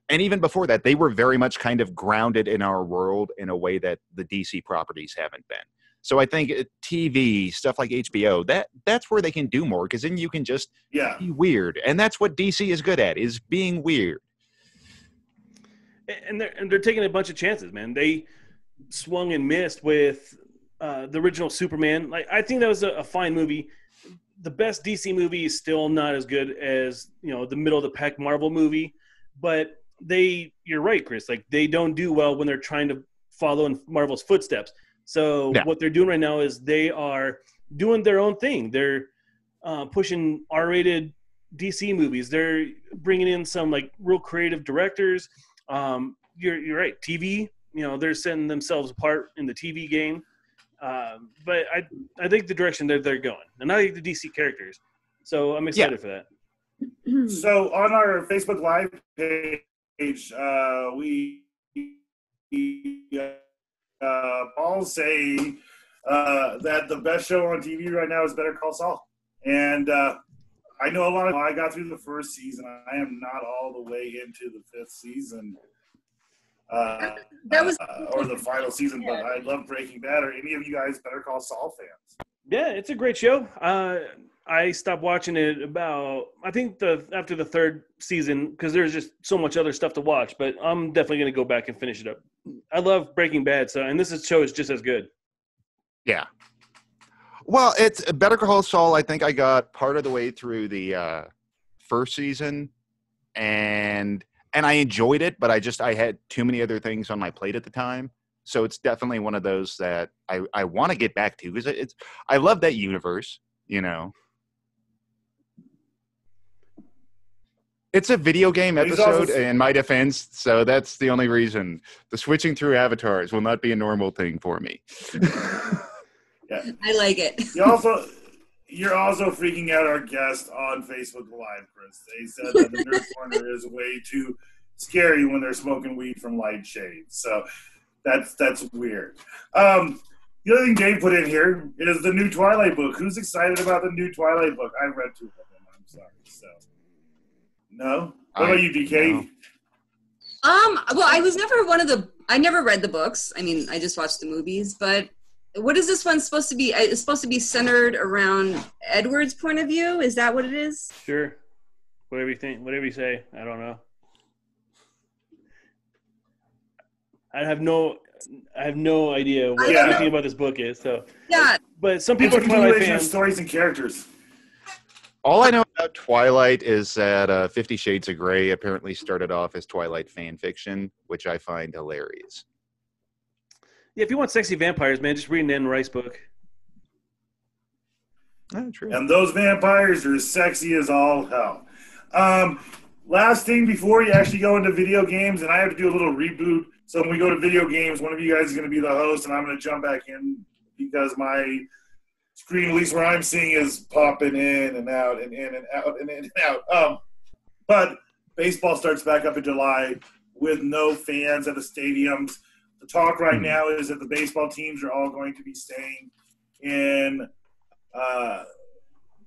S3: And even before that, they were very much kind of grounded in our world in a way that the DC properties haven't been. So I think TV, stuff like HBO, that's where they can do more, because then you can just be weird. And that's what DC is good at, is being weird.
S2: And they're taking a bunch of chances, man. They swung and missed with the original Superman. Like, I think that was a fine movie. The best DC movie is still not as good as, the middle of the pack Marvel movie. But you're right, Chris. Like, they don't do well when they're trying to follow in Marvel's footsteps. So what they're doing right now is they are doing their own thing. They're pushing R-rated DC movies. They're bringing in some like real creative directors. You're right. TV, they're setting themselves apart in the TV game. But I think the direction that they're going, and I like the DC characters. So I'm excited for that.
S1: So on our Facebook Live page, we Paul's saying that the best show on TV right now is Better Call Saul. And I know a lot of. I got through the first season. I am not all the way into the fifth season.
S4: That was
S1: or the final season, but I love Breaking Bad. Are any of you guys Better Call Saul fans?
S2: Yeah, it's a great show. I stopped watching it about after the third season because there's just so much other stuff to watch. But I'm definitely going to go back and finish it up. I love Breaking Bad, and this show is just as good.
S3: Yeah. Well, it's Better Call Saul. I think I got part of the way through the first season, and I enjoyed it, but I had too many other things on my plate at the time. So it's definitely one of those that I want to get back to because I love that universe, you know. It's a video game episode in my defense, so that's the only reason. The switching through avatars will not be a normal thing for me.
S1: Yeah.
S4: I like it.
S1: You're also freaking out our guest on Facebook Live, Chris. They said that the Nerd Corner is way too scary when they're smoking weed from light shades. So that's weird. The other thing Dave put in here is the new Twilight book. Who's excited about the new Twilight book? I've read 2 of them. I'm sorry. So no. What about you, DK?
S3: No.
S4: Well, I never read the books. I mean, I just watched the movies, but what is this one supposed to be? It's supposed to be centered around Edward's point of view. Is that what it is?
S2: Sure. Whatever you think, whatever you say. I don't know. I have no idea what anything about this book is. So
S4: yeah,
S2: but some people are Twilight fans.
S1: Stories and characters.
S3: All I know about Twilight is that 50 Shades of Grey apparently started off as Twilight fan fiction, which I find hilarious.
S2: Yeah, if you want sexy vampires, man, just read an Anne Rice book.
S3: Oh, true.
S1: And those vampires are sexy as all hell. Last thing before you actually go into video games, and I have to do a little reboot. So when we go to video games, one of you guys is going to be the host, and I'm going to jump back in because my screen, at least where I'm seeing, is popping in and out and in and out and in and out. But baseball starts back up in July with no fans at the stadiums. The talk right now is that the baseball teams are all going to be staying in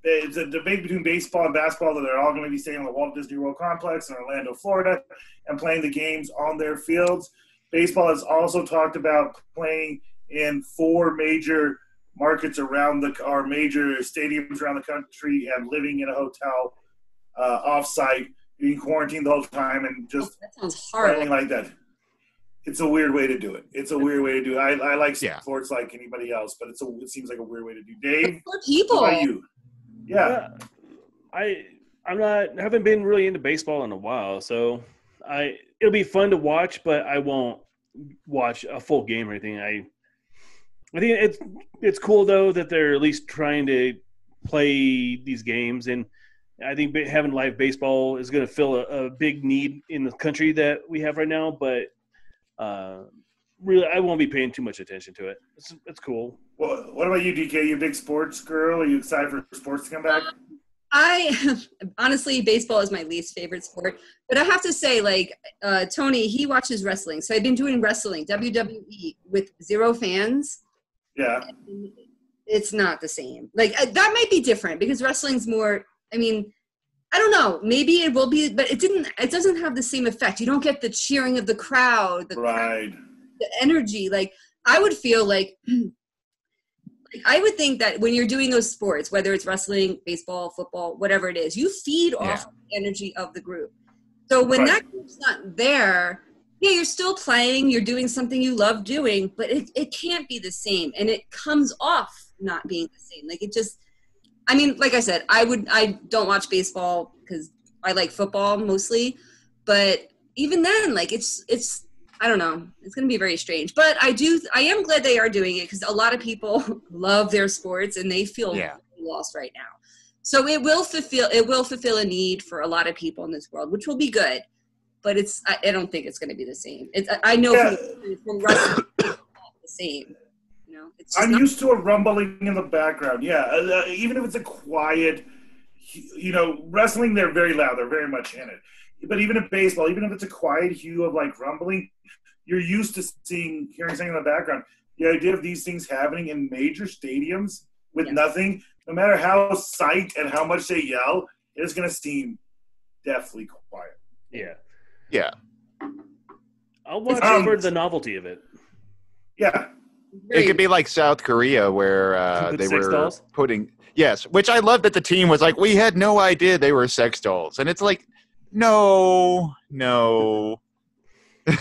S1: it's a debate between baseball and basketball that they're all going to be staying on the Walt Disney World Complex in Orlando, Florida, and playing the games on their fields. Baseball has also talked about playing in 4 major markets or major stadiums around the country and living in a hotel off-site, being quarantined the whole time, and just
S4: that sounds horrible.
S1: like that. It's a weird way to do it. I like sports like anybody else, but it seems like a weird way to do. Dave,
S4: for people.
S1: What about you? Yeah.
S2: I haven't been really into baseball in a while, so it'll be fun to watch, but I won't watch a full game or anything. I think it's cool though that they're at least trying to play these games, and I think having live baseball is going to fill a big need in the country that we have right now. But really, I won't be paying too much attention to it. It's cool.
S1: Well, what about you, DK? You a big sports girl? Are you excited for sports to come back?
S4: Honestly, baseball is my least favorite sport. But I have to say, Tony, he watches wrestling. So I've been doing wrestling, WWE, with 0 fans.
S1: Yeah.
S4: It's not the same. That might be different because wrestling's more, I mean, I don't know. Maybe it will be, but it doesn't have the same effect. You don't get the cheering of the crowd, the energy. I would feel I would think that when you're doing those sports, whether it's wrestling, baseball, football, whatever it is, you feed off the energy of the group. So when that group's not there, you're still playing, you're doing something you love doing, but it can't be the same. And it comes off not being the same. Like I said, I don't watch baseball because I like football mostly, but even then, it's I don't know. It's going to be very strange, but I am glad they are doing it because a lot of people love their sports and they feel really lost right now. So it will fulfill a need for a lot of people in this world, which will be good, but I don't think it's going to be the same. I know from wrestling, it's not the same.
S1: I'm used to a rumbling in the background. Yeah. Even if it's a quiet, wrestling, they're very loud. They're very much in it. But even in baseball, even if it's a quiet hue of rumbling, you're used to hearing something in the background. The idea of these things happening in major stadiums with nothing, no matter how psyched and how much they yell, it's going to seem deathly quiet.
S2: Yeah.
S3: Yeah.
S2: I'll watch it for the novelty of it.
S1: Yeah.
S3: It could be like South Korea where
S2: With
S3: they
S2: sex
S3: were
S2: dolls?
S3: putting which I love that the team was like, we had no idea they were sex dolls, and it's like, no.
S1: And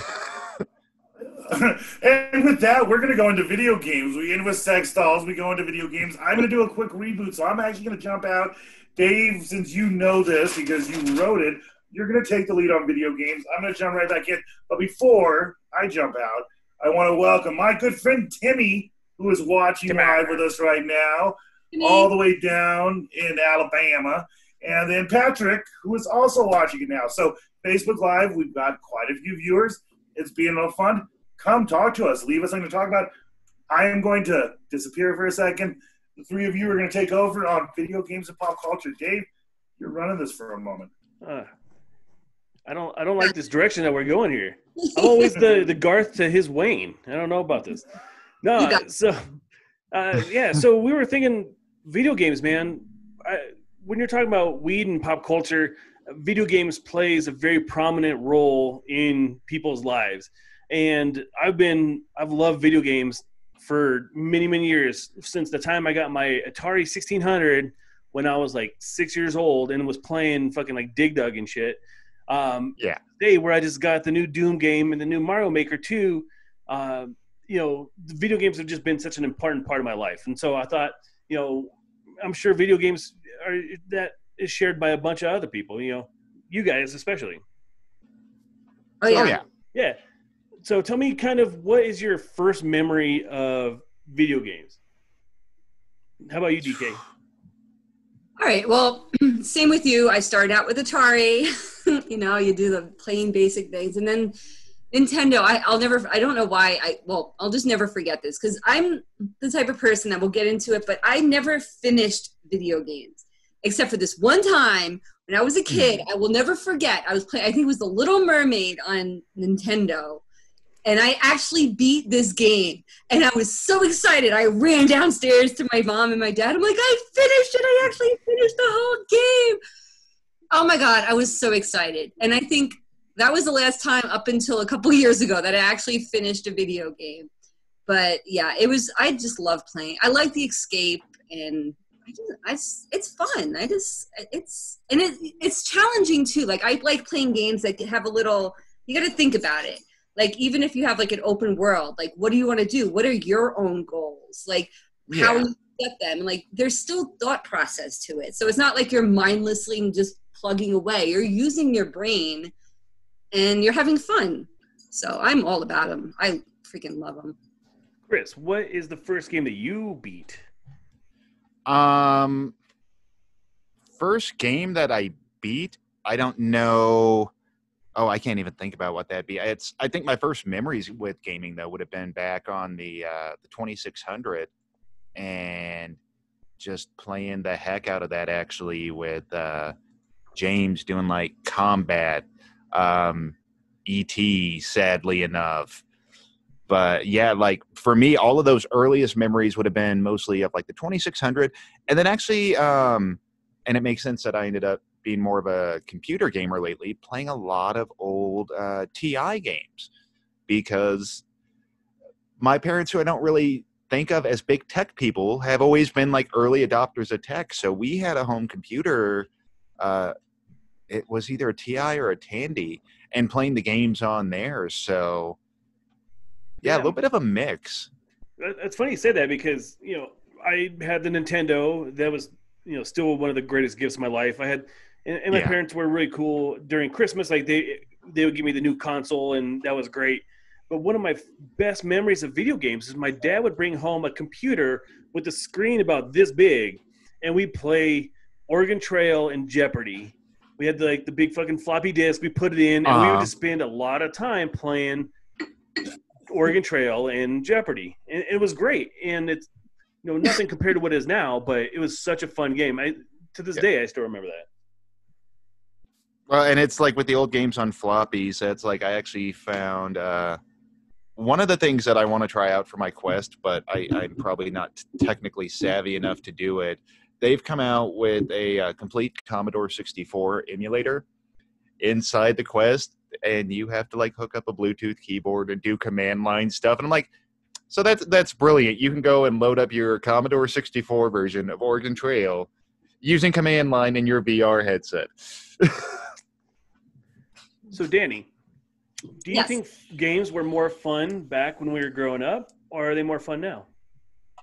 S1: with that, we're going to go into video games. We end with sex dolls. We go into video games. I'm going to do a quick reboot, so I'm actually going to jump out. Dave, since you know this because you wrote it, you're going to take the lead on video games. I'm going to jump right back in. But before I jump out, I want to welcome my good friend Timmy, who is watching live with us right now, all the way down in Alabama. And then Patrick, who is also watching it now. So Facebook Live, we've got quite a few viewers. It's being a little fun. Come talk to us. Leave us something to talk about. I am going to disappear for a second. The three of you are going to take over on video games and pop culture. Dave, you're running this for a moment.
S2: I don't like this direction that we're going here. I'm always the Garth to his Wayne. I don't know about this. No, so we were thinking video games, man. When you're talking about weed and pop culture, video games plays a very prominent role in people's lives. And I've loved video games for many, many years, since the time I got my Atari 1600 when I was like 6 years old and was playing fucking like Dig Dug and shit. Today, where I just got the new Doom game and the new Mario Maker 2, the video games have just been such an important part of my life. And so I thought, I'm sure video games that is shared by a bunch of other people, you guys especially.
S4: Oh, yeah.
S2: Yeah. So tell me kind of what is your first memory of video games? How about you, DK?
S4: All right. Well, same with you. I started out with Atari. You do the plain basic things. And then Nintendo, I don't know why. I'll just never forget this because I'm the type of person that will get into it, but I never finished video games except for this one time when I was a kid. I will never forget. I was playing, I think it was The Little Mermaid on Nintendo. And I actually beat this game. And I was so excited. I ran downstairs to my mom and my dad. I'm like, I finished it. I actually finished the whole game. Oh, my God. I was so excited. And I think that was the last time up until a couple years ago that I actually finished a video game. But, yeah, I just love playing. I like the escape. And it's fun. It's challenging, too. Like, I like playing games that have a little – you got to think about it. Like, even if you have, like, an open world, like, what do you want to do? What are your own goals? Like, how do you get them? And, like, there's still thought process to it. So it's not like you're mindlessly just plugging away. You're using your brain, and you're having fun. So I'm all about them. I freaking love them.
S2: Chris, what is the first game that you beat?
S3: First game that I beat, I don't know. Oh, I can't even think about what that'd be. I think my first memories with gaming, though, would have been back on the 2600 and just playing the heck out of that, actually, with James doing, like, combat, E.T., sadly enough. But, yeah, like, for me, all of those earliest memories would have been mostly of, like, the 2600. And then actually, and it makes sense that I ended up being more of a computer gamer lately, playing a lot of old TI games, because my parents, who I don't really think of as big tech people, have always been like early adopters of tech. So we had a home computer. It was either a TI or a Tandy, and playing the games on there. So yeah, a little bit of a mix.
S2: It's funny you say that because, I had the Nintendo. That was, still one of the greatest gifts of my life. I had, and my parents were really cool during Christmas. Like they would give me the new console, and that was great. But one of my best memories of video games is my dad would bring home a computer with a screen about this big, and we'd play Oregon Trail and Jeopardy. We had the big fucking floppy disk. We put it in, and we would just spend a lot of time playing Oregon Trail and Jeopardy. And it was great. And it's, nothing compared to what it is now, but it was such a fun game. To this day, I still remember that.
S3: Well, and it's like with the old games on floppies, it's like I actually found one of the things that I want to try out for my Quest, but I'm probably not technically savvy enough to do it,
S5: they've come out with a complete Commodore 64 emulator inside the Quest, and you have to like hook up a Bluetooth keyboard and do command line stuff. And I'm like, so that's brilliant. You can go and load up your Commodore 64 version of Oregon Trail using command line in your VR headset.
S2: So, Danny, do you
S4: Yes.
S2: think games were more fun back when we were growing up, or are they more fun now?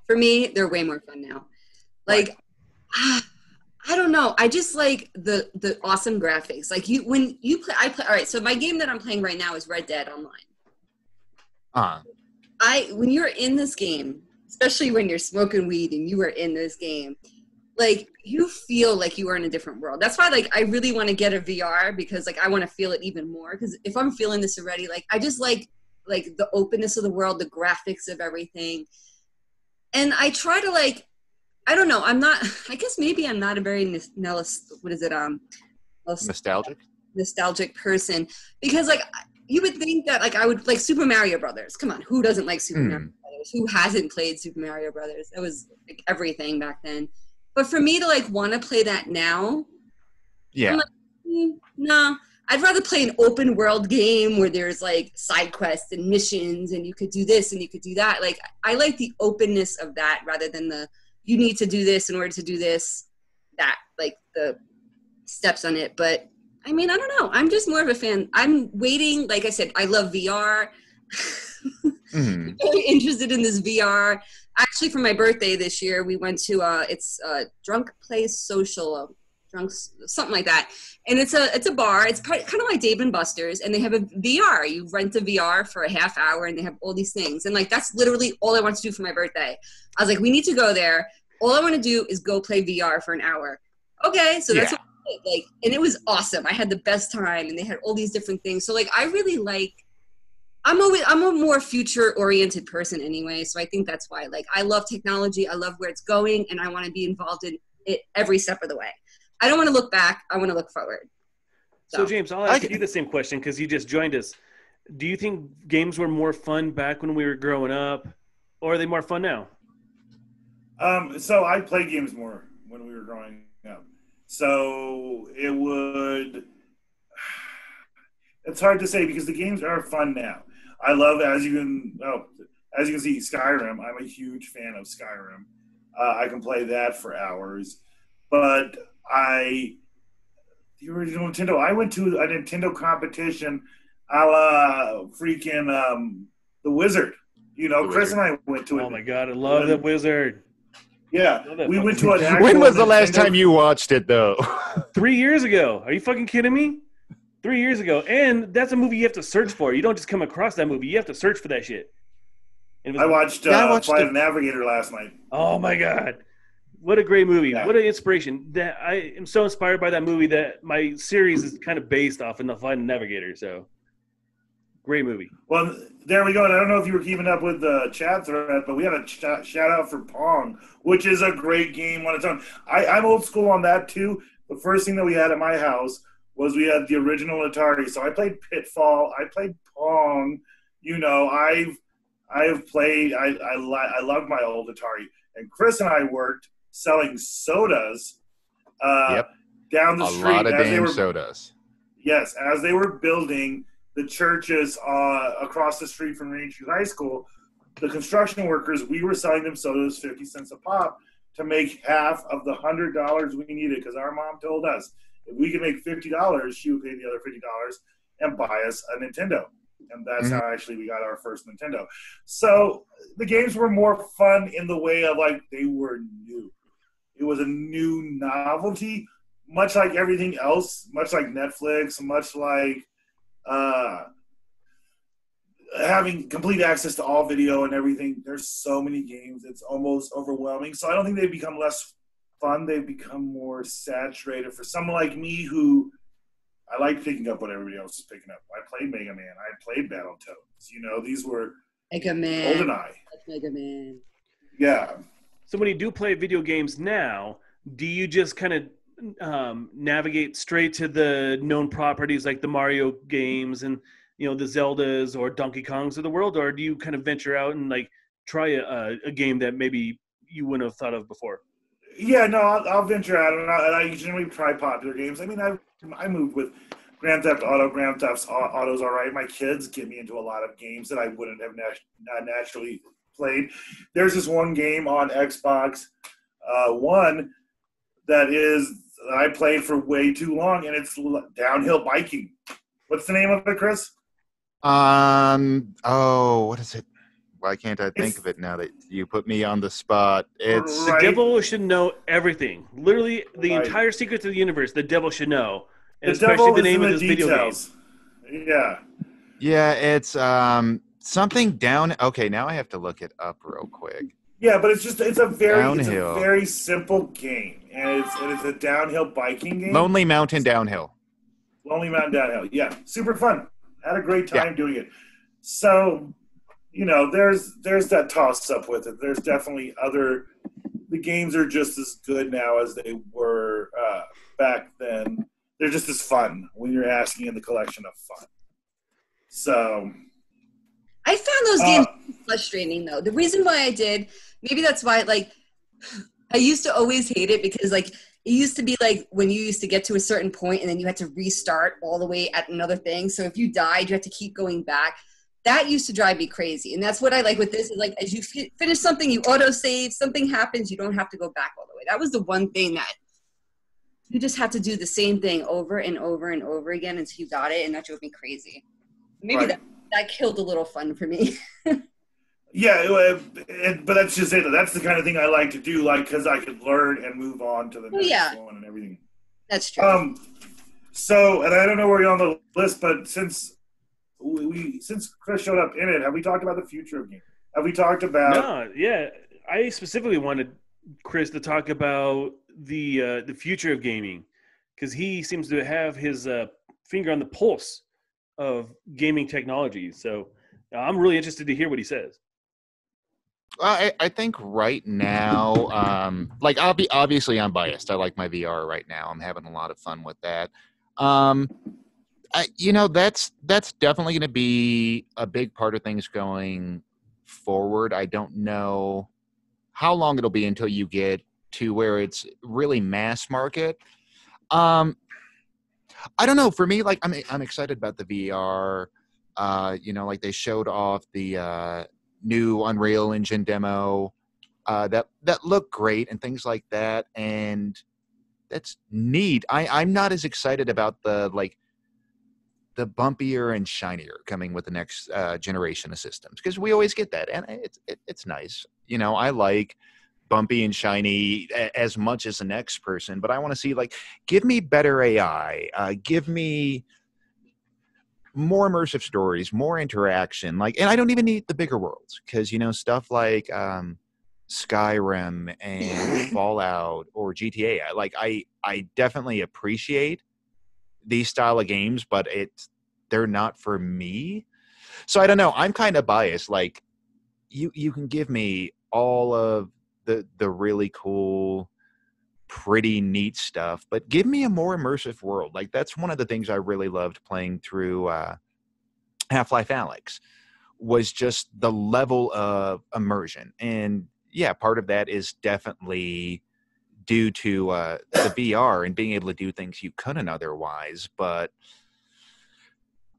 S4: For me, they're way more fun now. Like, I don't know. I just like the awesome graphics. Like when you play, all right. So my game that I'm playing right now is Red Dead Online. When you're in this game, especially when you're smoking weed and you are in this game, like you feel like you are in a different world. That's why like I really want to get a VR, because like I want to feel it even more. Because if I'm feeling this already, like I just like the openness of the world, the graphics of everything. And I try to like, I don't know. I guess maybe I'm not a very nostalgic person, because like you would think that like I would like Super Mario Brothers. Come on, who doesn't like Super Mario Brothers? Who hasn't played Super Mario Brothers? That was like everything back then. But for me to like want to play that now,
S5: Yeah.
S4: I'm like, no. I'd rather play an open world game where there's like side quests and missions and you could do this and you could do that. Like I like the openness of that rather than the you need to do this in order to do this, that, like the steps on it. But I mean, I don't know. I'm just more of a fan. I'm waiting. Like I said, I love VR. I'm very interested in this VR. Actually, for my birthday this year, we went to it's Drunk Place Social, something like that. And it's a bar. It's kind of like Dave and Buster's, and they have a VR. You rent a VR for a half hour, and they have all these things. And like that's literally all I want to do for my birthday. I was like, we need to go there. All I want to do is go play VR for an hour. Okay, so that's what I did. Like, and it was awesome. I had the best time, and they had all these different things. So like, I really like. I'm a more future oriented person anyway, so I think that's why. Like, I love technology. I love where it's going, and I want to be involved in it every step of the way. I don't want to look back. I want to look forward.
S2: So James, I'll ask you the same question because you just joined us. Do you think games were more fun back when we were growing up, or are they more fun now?
S1: So I played games more when we were growing up. So it's hard to say because the games are fun now. I love, as you can see, Skyrim. I'm a huge fan of Skyrim. I can play that for hours. But the original Nintendo, I went to a Nintendo competition a la freaking The Wizard. You know, Chris and I went to it.
S2: Oh my God, I love The Wizard.
S1: Yeah, we went to an
S5: When was the last time you watched it, though?
S2: 3 years ago. Are you fucking kidding me? 3 years ago. And that's a movie you have to search for. You don't just come across that movie. You have to search for that shit.
S1: I watched Flight of Navigator last night.
S2: Oh, my God. What a great movie.
S1: Yeah.
S2: What an inspiration. That I am so inspired by that movie that my series is kind of based off in the Flight of Navigator. So, great movie.
S1: Well, there we go. And I don't know if you were keeping up with the chat thread, but we had a shout out for Pong, which is a great game on its own. I'm old school on that, too. The first thing that we had at my house was we had the original Atari. So I played Pitfall. I played Pong. You know, I've played. I love my old Atari. And Chris and I worked selling sodas down the street.
S5: A lot of damn sodas.
S1: Yes, as they were building the churches across the street from Range Street High School, the construction workers, we were selling them sodas 50 cents a pop to make half of the $100 we needed, because our mom told us if we could make $50, she would pay the other $50 and buy us a Nintendo. And that's how actually we got our first Nintendo. So the games were more fun in the way of like they were new. It was a new novelty, much like everything else, much like Netflix, much like having complete access to all video and everything. There's so many games. It's almost overwhelming. So I don't think they've become less fun. They've become more saturated. For someone like me who I like picking up what everybody else is picking up. I played Mega Man. I played Battletoads. You know, these were
S4: Mega Man.
S1: GoldenEye.
S4: Mega Man.
S1: Yeah.
S2: So when you do play video games now, do you just kind of navigate straight to the known properties like the Mario games and, you know, the Zeldas or Donkey Kongs of the world, or do you kind of venture out and like try a game that maybe you wouldn't have thought of before?
S1: Yeah, no, I'll venture out, and I generally try popular games. I mean, I moved with Grand Theft Auto. Grand Theft Auto's all right. My kids get me into a lot of games that I wouldn't have naturally played. There's this one game on Xbox One that I played for way too long, and it's downhill biking. What's the name of it, Chris?
S3: Oh, what is it? Why can't I think of it now that you put me on the spot? It's
S2: The devil should know everything. Literally, the
S1: Right.
S2: entire secrets of the universe, the devil should know. And
S1: The
S2: especially
S1: devil
S2: the
S1: is
S2: name
S1: in
S2: of
S1: the
S2: this video game.
S1: details. Yeah.
S3: yeah, it's something down. Okay, now I have to look it up real quick.
S1: Yeah, but it's a
S3: Downhill.
S1: very simple game, and it's a downhill biking game.
S3: Lonely Mountain Downhill.
S1: Lonely Mountain Downhill. Yeah, super fun. Had a great time doing it. So, there's that toss up with it. There's definitely the games are just as good now as they were back then. They're just as fun when you're asking in the collection of fun. So,
S4: I found those games frustrating though. The reason why I did, maybe that's why, I used to always hate it because it used to be like when you used to get to a certain point and then you had to restart all the way at another thing. So if you died, you had to keep going back. That used to drive me crazy. And that's what I like with this is as you finish something, you auto save, something happens, you don't have to go back all the way. That was the one thing that you just had to do the same thing over and over and over again until you got it. And that drove me crazy. Maybe that killed a little fun for me.
S1: yeah, but that's just it. That's the kind of thing I like to do, because I could learn and move on to the next one and everything.
S4: That's true.
S1: So, and I don't know where you're on the list, but since Chris showed up in it, have we talked about the future of gaming? Have we talked about?
S2: No, yeah. I specifically wanted Chris to talk about the future of gaming because he seems to have his finger on the pulse of gaming technology. So I'm really interested to hear what he says.
S3: I think right now, obviously I'm biased. I like my VR right now. I'm having a lot of fun with that. That's definitely going to be a big part of things going forward. I don't know how long it'll be until you get to where it's really mass market. I don't know. For me, I'm excited about the VR. They showed off the new Unreal Engine demo that looked great and things like that, and that's neat. I'm not as excited about the bumpier and shinier coming with the next generation of systems because we always get that, and it's nice. I like bumpy and shiny as much as the next person, but I want to see give me better AI, give me more immersive stories, more interaction, and I don't even need the bigger worlds because stuff like Skyrim and Fallout or GTA. I definitely appreciate these style of games, but they're not for me. So I don't know. I'm kind of biased. You can give me all of the really cool, pretty neat stuff, but give me a more immersive world. That's one of the things I really loved playing through Half-Life Alyx was just the level of immersion. And yeah, part of that is definitely due to the VR and being able to do things you couldn't otherwise. But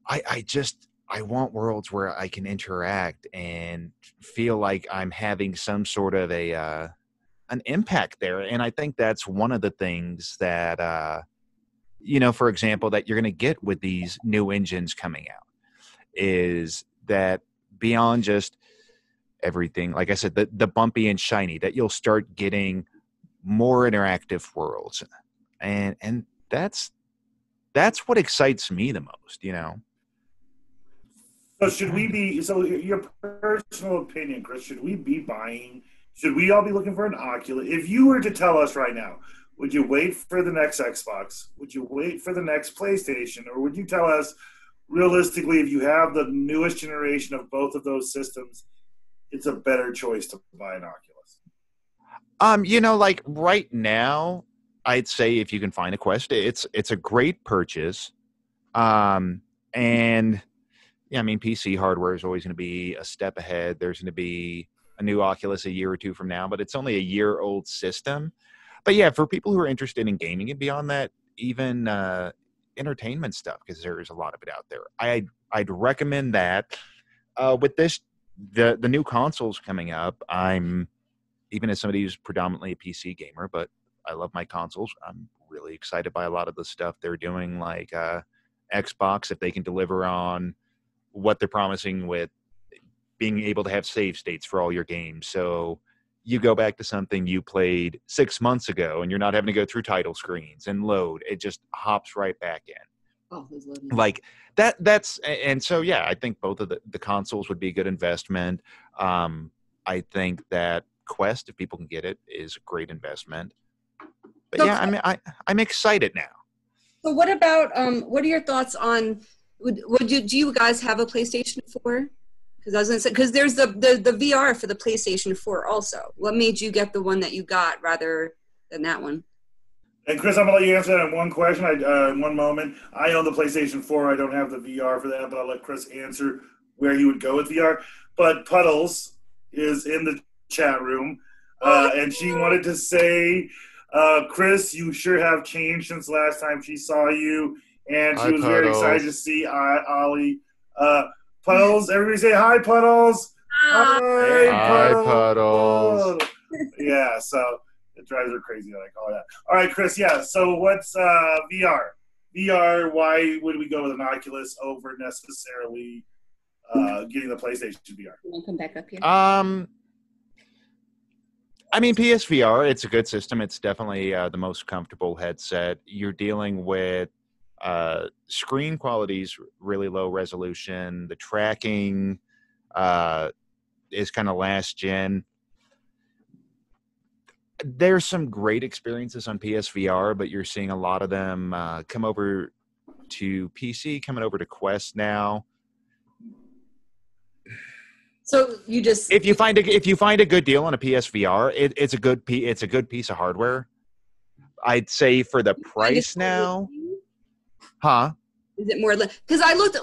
S3: I want worlds where I can interact and feel like I'm having some sort of an impact there. And I think that's one of the things that, for example, that you're going to get with these new engines coming out is that beyond just everything, like I said, the bumpy and shiny, that you'll start getting more interactive worlds. And that's what excites me the most,
S1: So your personal opinion, Chris, should we all be looking for an Oculus? If you were to tell us right now, would you wait for the next Xbox? Would you wait for the next PlayStation? Or would you tell us, realistically, if you have the newest generation of both of those systems, it's a better choice to buy an Oculus?
S3: Right now, I'd say if you can find a Quest, it's a great purchase. And yeah, I mean, PC hardware is always going to be a step ahead. There's going to be a new Oculus a year or two from now, but it's only a year-old system.
S5: But yeah, for people who are interested in gaming and beyond that, even entertainment stuff, because there's a lot of it out there. I'd recommend that. With this, the new consoles coming up, I'm even as somebody who's predominantly a PC gamer, but I love my consoles. I'm really excited by a lot of the stuff they're doing, like Xbox, if they can deliver on what they're promising with being able to have save states for all your games. So you go back to something you played 6 months ago and you're not having to go through title screens and load. It just hops right back in.
S4: Oh, who's loading?
S5: Like and so yeah, I think both of the consoles would be a good investment. I think that Quest, if people can get it, is a great investment. But
S4: So-
S5: yeah, I'm excited now.
S4: So what about what are your thoughts on do you guys have a PlayStation 4? Because I was gonna say, because there's the VR for the PlayStation 4 also. What made you get the one that you got rather than that one?
S1: And Chris, I'm gonna let you answer that in one question. In one moment. I own the PlayStation 4. I don't have the VR for that, but I'll let Chris answer where he would go with VR. But Puddles is in the chat room, and she wanted to say, Chris, you sure have changed since last time she saw you, and she
S5: Hi,
S1: was very
S5: Puddles.
S1: excited to see Ollie. Puddles, everybody say hi, Puddles.
S5: Hi, Puddles.
S1: Yeah, so it drives her crazy that I call her that. All right, Chris, yeah, so what's VR? VR, why would we go with an Oculus over necessarily getting the PlayStation VR?
S4: You want to come back up here?
S5: I mean, PSVR, it's a good system. It's definitely the most comfortable headset. You're dealing with screen quality's really low resolution. The tracking is kind of last gen. There's some great experiences on PSVR, but you're seeing a lot of them come over to PC, coming over to Quest now.
S4: So you just
S5: If you find a good deal on a PSVR, it's a good piece of hardware. I'd say for the price now, huh?
S4: Is it more because I looked at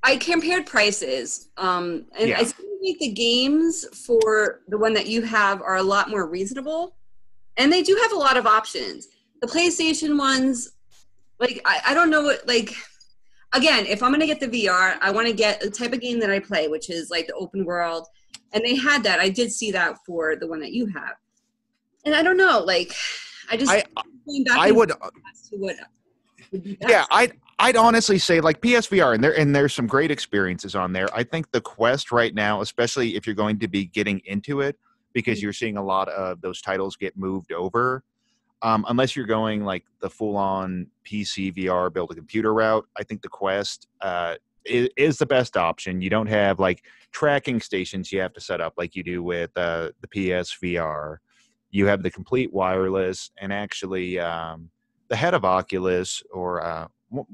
S4: I compared prices, and
S5: Yeah.
S4: I think the games for the one that you have are a lot more reasonable, and they do have a lot of options. The PlayStation ones, I don't know what Again, if I'm going to get the VR, I want to get the type of game that I play, which is like the open world. And they had that. I did see that for the one that you have. And I don't know, I
S5: would
S4: would be best.
S5: Yeah, I'd honestly say PSVR, and there's some great experiences on there. I think the Quest right now, especially if you're going to be getting into it, because you're seeing a lot of those titles get moved over. Unless you're going the full-on PC VR build a computer route, I think the Quest is the best option. You don't have tracking stations you have to set up like you do with the PSVR. You have the complete wireless, and actually the head of Oculus or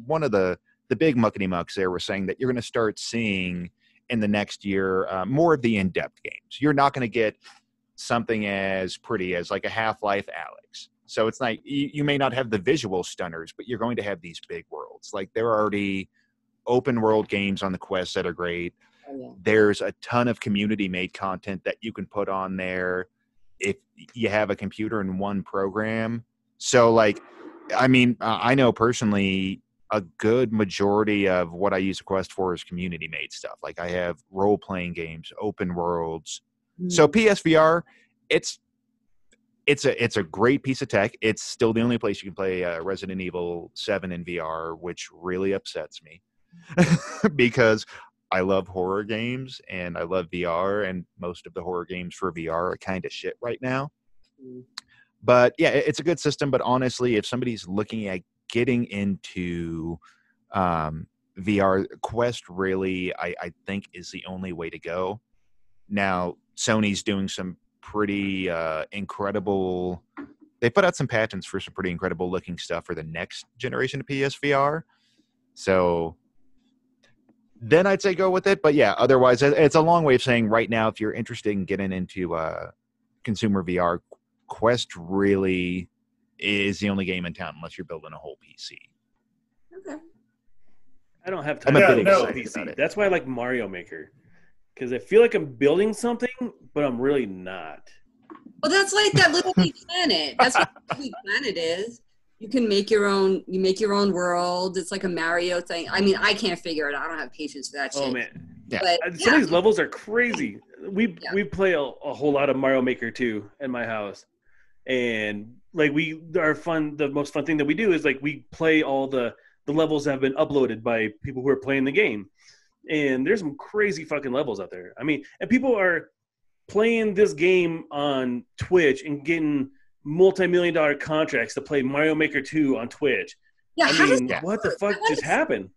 S5: one of the big muckety mucks there was saying that you're going to start seeing in the next year more of the in-depth games. You're not going to get something as pretty as a Half-Life Alyx. So it's like you may not have the visual stunners, but you're going to have these big worlds. There are already open world games on the Quest that are great.
S4: Oh, yeah.
S5: There's a ton of community made content that you can put on there if you have a computer in one program. So I know personally a good majority of what I use a Quest for is community made stuff. I have role playing games, open worlds. So PSVR, it's a great piece of tech. It's still the only place you can play Resident Evil 7 in VR, which really upsets me because I love horror games and I love VR, and most of the horror games for VR are kind of shit right now. But yeah, it's a good system. But honestly, if somebody's looking at getting into VR, Quest really, I think, is the only way to go. Now, Sony's doing some pretty incredible. They put out some patents for some pretty incredible looking stuff for the next generation of PSVR. So then I'd say go with it. But yeah, otherwise, it's a long way of saying right now, if you're interested in getting into consumer VR, Quest really is the only game in town unless you're building a whole PC.
S4: Okay.
S2: I don't have time
S5: I'm a
S2: to
S5: bit
S2: build a
S5: excited about
S2: PC.
S5: it.
S2: That's why I like Mario Maker, because I feel like I'm building something, but I'm really not.
S4: Well, that's like that Little Big Planet. That's what Little Big Planet is. You can make your own. You make your own world. It's like a Mario thing. I mean, I can't figure it out. I don't have patience for that shit.
S2: Oh man,
S3: Yeah.
S4: But
S2: some of these levels are crazy. We
S4: Yeah.
S2: we play a whole lot of Mario Maker 2 in my house, and like the most fun thing that we do is like we play all the levels that have been uploaded by people who are playing the game, and there's some crazy fucking levels out there. I mean, and people are playing this game on Twitch and getting multi-million-dollar contracts to play Mario Maker 2 on Twitch.
S4: yeah,
S2: I
S4: how does
S2: mean,
S4: that
S2: what the
S4: work?
S2: fuck
S4: I
S2: just happened?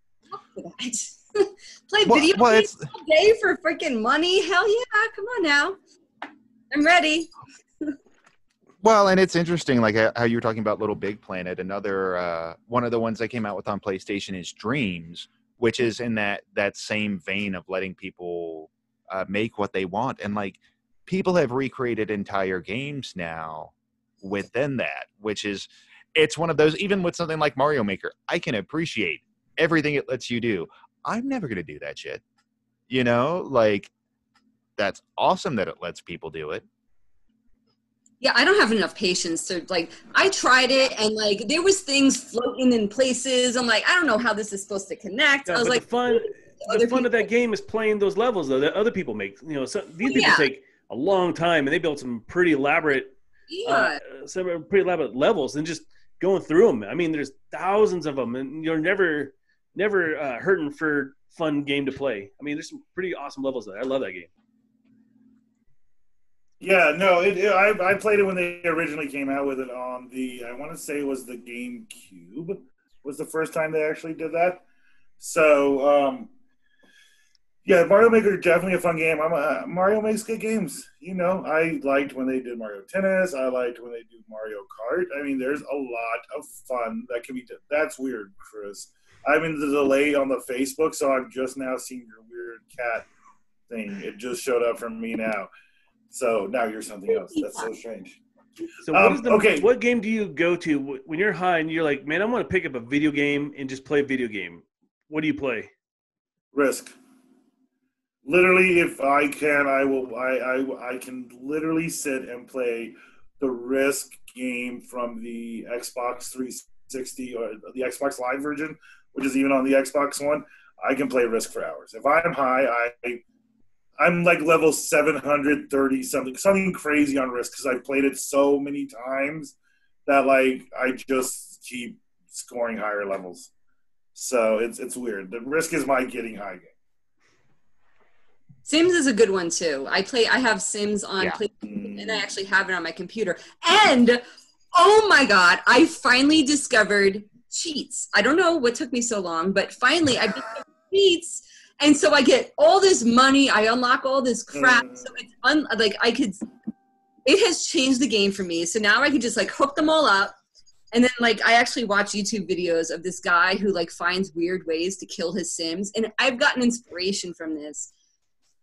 S4: Play
S3: Well-
S4: video
S3: well,
S4: games
S3: it's-
S4: all day for freaking money? Hell yeah! Come on now, I'm ready.
S3: Well, and it's interesting, like how you were talking about Little Big Planet. Another one of the ones that came out with on PlayStation is Dreams, which is in that same vein of letting people make what they want, and like people have recreated entire games now within that, which is it's one of those. Even with something like Mario Maker, I can appreciate everything it lets you do. I'm never going to do that shit. You know, like that's awesome that it lets people do it.
S4: Yeah, I don't have enough patience to like. I tried it and like there was things floating in places. I'm like, I don't know how this is supposed to connect.
S2: Yeah,
S4: I was
S2: but
S4: like,
S2: the fun
S4: other
S2: of that game is playing those levels though that other people make. You know, so these people
S4: Yeah.
S2: take a long time and they build some pretty elaborate
S4: yeah,
S2: levels and just going through them. I mean, there's thousands of them, and you're never hurting for fun game to play. I mean, there's some pretty awesome levels there. I love that game.
S1: Yeah, no, I played it when they originally came out with it on the, I want to say it was the GameCube was the first time they actually did that. So, yeah, Mario Maker definitely a fun game. Mario makes good games. You know, I liked when they did Mario Tennis. I liked when they do Mario Kart. I mean, there's a lot of fun that can be done. That's weird, Chris. I'm in the delay on the Facebook, so I'm just now seeing your weird cat thing. It just showed up for me now. So now you're something else. That's so strange.
S2: So
S1: okay.
S2: what game do you go to when you're high and you're like, man, I want to pick up a video game and just play a video game? What do you play?
S1: Risk. Literally, if I can, I will. I can literally sit and play the Risk game from the Xbox 360 or the Xbox Live version, which is even on the Xbox One. I can play Risk for hours. If I'm high, I'm like level 730 something crazy on Risk because I've played it so many times that like I just keep scoring higher levels. So it's weird. The Risk is my getting high game.
S4: Sims is a good one too. I have Sims on PlayStation, and I actually have it on my computer. And oh my god, I finally discovered cheats. I don't know what took me so long, but finally I discovered cheats. And so I get all this money, I unlock all this crap. So it's it has changed the game for me. So now I can just like hook them all up. And then like I actually watch YouTube videos of this guy who like finds weird ways to kill his Sims. And I've gotten inspiration from this.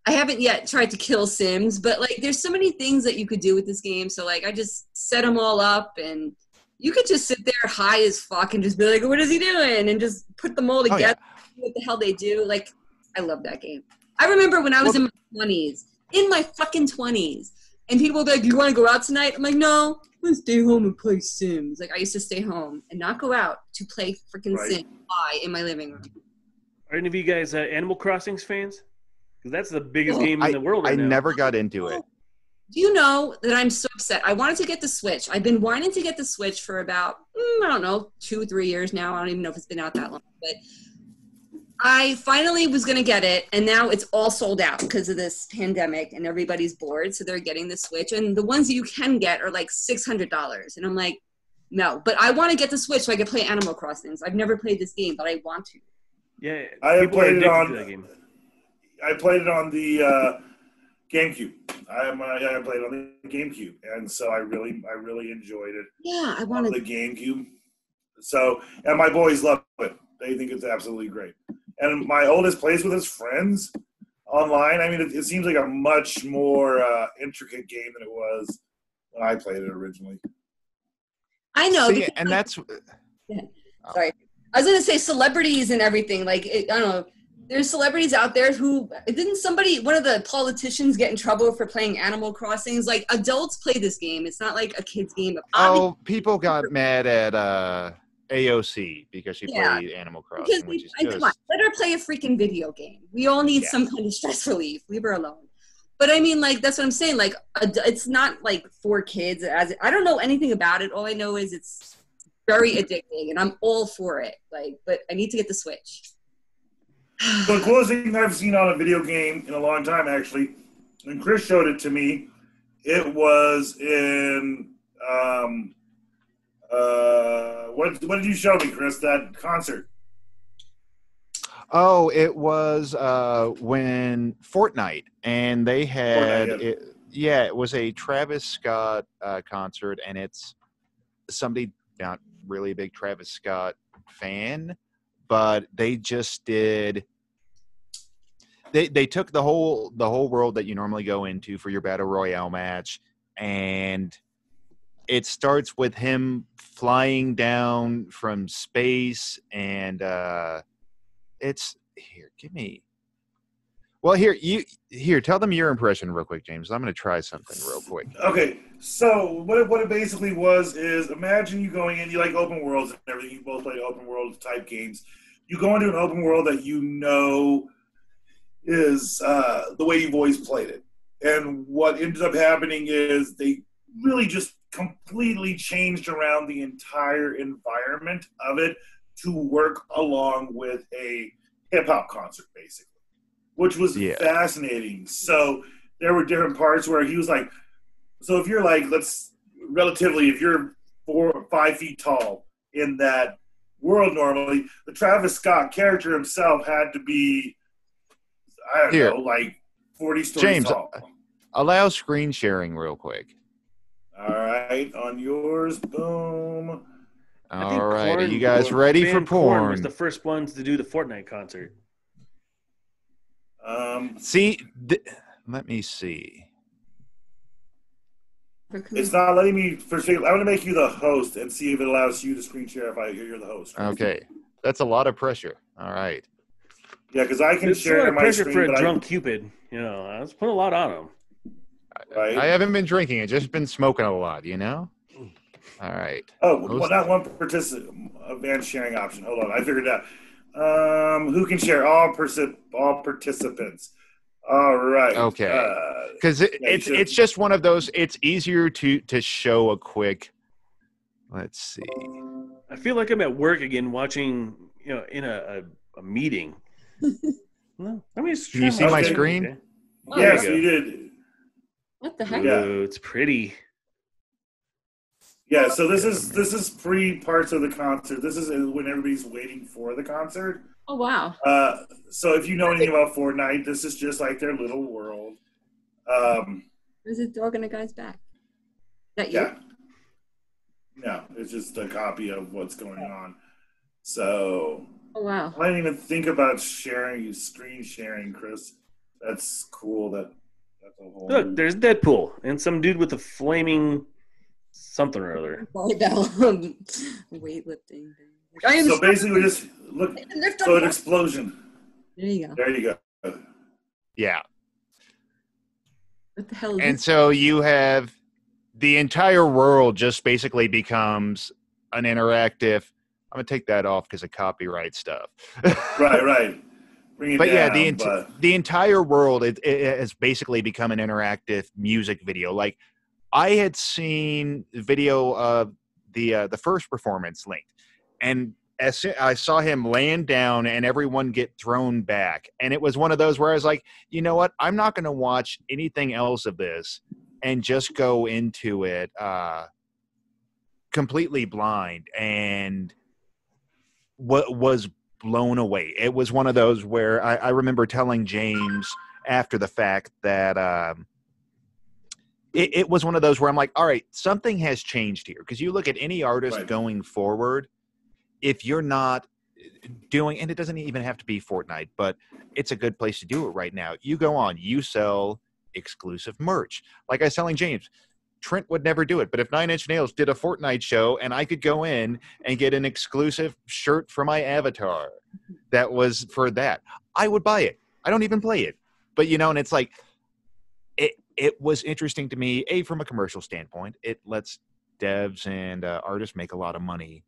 S4: I haven't yet tried to kill Sims, but like there's so many things that you could do with this game. So like I just set them all up and you could just sit there high as fuck and just be like, what is he doing? And just put them all together. What the hell they do. Like, I love that game. I remember when I was in my fucking 20s, and people would be like, you want to go out tonight? I'm like, no, I'm going to stay home and play Sims. Like, I used to stay home and not go out to play freaking Sims in my living room.
S2: Are any of you guys Animal Crossings fans? Because that's the biggest game in the world right now.
S3: I never got into it.
S4: Do you know that I'm so upset? I wanted to get the Switch. I've been wanting to get the Switch for about, I don't know, 2-3 years now. I don't even know if it's been out that long. But I finally was going to get it, and now it's all sold out because of this pandemic, and everybody's bored, so they're getting the Switch. And the ones that you can get are like $600. And I'm like, no. But I want to get the Switch so I can play Animal Crossings. I've never played this game, but I want to.
S2: Yeah,
S1: I played it on
S2: that game.
S1: I played it on the GameCube. I played it on the GameCube, and so I really enjoyed it.
S4: Yeah, I wanted
S1: the GameCube. So, and my boys love it. They think it's absolutely great. And my oldest plays with his friends online. I mean, it seems like a much more intricate game than it was when I played it originally.
S4: I know.
S3: See, and that's...
S4: Sorry. I was going to say celebrities and everything. Like, I don't know. there's celebrities out there who didn't one of the politicians get in trouble for playing Animal Crossing. It's like adults play this game. It's not like a kid's game.
S3: Oh, people got mad at AOC because she
S4: Yeah,
S3: played Animal
S4: because
S3: Crossing, which is
S4: come on,
S3: just
S4: let her play a freaking video game. We all need some kind of stress relief. Leave her alone. But I mean, like, that's what I'm saying. Like, it's not like for kids. I don't know anything about it. All I know is it's very addicting, and I'm all for it. Like, but I need to get the Switch.
S1: The coolest thing I've seen on a video game in a long time, actually, and Chris showed it to me. It was in what did you show me, Chris? That concert.
S3: Oh, it was when Fortnite, and they had
S1: Fortnite, yeah.
S3: it was a Travis Scott concert, and it's somebody not really a big Travis Scott fan, but they just did. They took the whole world that you normally go into for your battle royale match, and it starts with him flying down from space, and it's here. Give me. Well, here. Tell them your impression real quick, James. I'm going to try something real quick.
S1: Okay, so what it basically was is imagine you going in, you like open worlds and everything. You both play open world type games. You go into an open world that you know is the way you've always played it. And what ended up happening is they really just completely changed around the entire environment of it to work along with a hip-hop concert, basically, which was fascinating. So there were different parts where he was like, so if you're like, if you're 4 or 5 feet tall in that world normally, the Travis Scott character himself had to be, I don't know, like 40 stories
S3: James,
S1: tall.
S3: Allow screen sharing real quick.
S1: All right, on yours, boom.
S3: All right, are you guys ready for porn?
S2: Was the first ones to do the Fortnite concert.
S3: Let me see.
S1: It's not letting me. I'm going to make you the host and see if it allows you to screen share if you're the host.
S3: Okay, that's a lot of pressure. All right.
S1: Yeah, because I can share my
S2: pressure
S1: screen.
S2: For a drunk Cupid, let's put a lot on him.
S1: Right.
S3: I haven't been drinking; I've just been smoking a lot. All right.
S1: Oh, well, not one participant. Advanced sharing option. Hold on, I figured it out. Who can share? All participants. All right.
S3: Okay. Because it's just one of those. It's easier to show a quick. Let's see.
S2: I feel like I'm at work again, watching in a meeting. No, let me.
S3: Can you see my screen?
S2: Okay.
S1: Oh, yes, you did.
S4: What the heck?
S1: Yeah,
S2: it's pretty.
S1: Yeah, so this is pre-parts of the concert. This is when everybody's waiting for the concert.
S4: Oh, wow.
S1: So if you know anything about Fortnite, this is just like their little world.
S4: There's a dog on a guy's back. Is that you?
S1: Yeah. No, it's just a copy of what's going on. So.
S4: Oh, wow.
S1: I didn't even think about screen sharing, Chris. That's cool. That's a whole.
S2: Look, there's Deadpool and some dude with a flaming something or other.
S4: Weightlifting thing.
S1: So basically, we just look. So an explosion.
S4: There you go.
S1: There you go.
S3: Yeah.
S4: What the hell is
S3: And
S4: this?
S3: so you have the entire world just basically becomes an interactive. I'm gonna take that off because of copyright stuff.
S1: Right. Bring it
S3: But
S1: down,
S3: yeah, the entire world it has basically become an interactive music video. Like I had seen video of the first performance linked, and as soon, I saw him land down and everyone get thrown back, and it was one of those where I was like, you know what, I'm not going to watch anything else of this, and just go into it completely blind, and what was blown away. It was one of those where I remember telling James after the fact that it was one of those where I'm like, all right, something has changed here. Because you look at any artist going forward, if you're not doing, and it doesn't even have to be Fortnite, but it's a good place to do it right now. You go on, you sell exclusive merch. Like I was telling James, Trent would never do it, but if 9 Inch Nails did a Fortnite show and I could go in and get an exclusive shirt for my avatar that was for that,
S5: I would buy it. I don't even play it. But, and it's like, it was interesting to me, from a commercial standpoint. It lets devs and artists make a lot of money.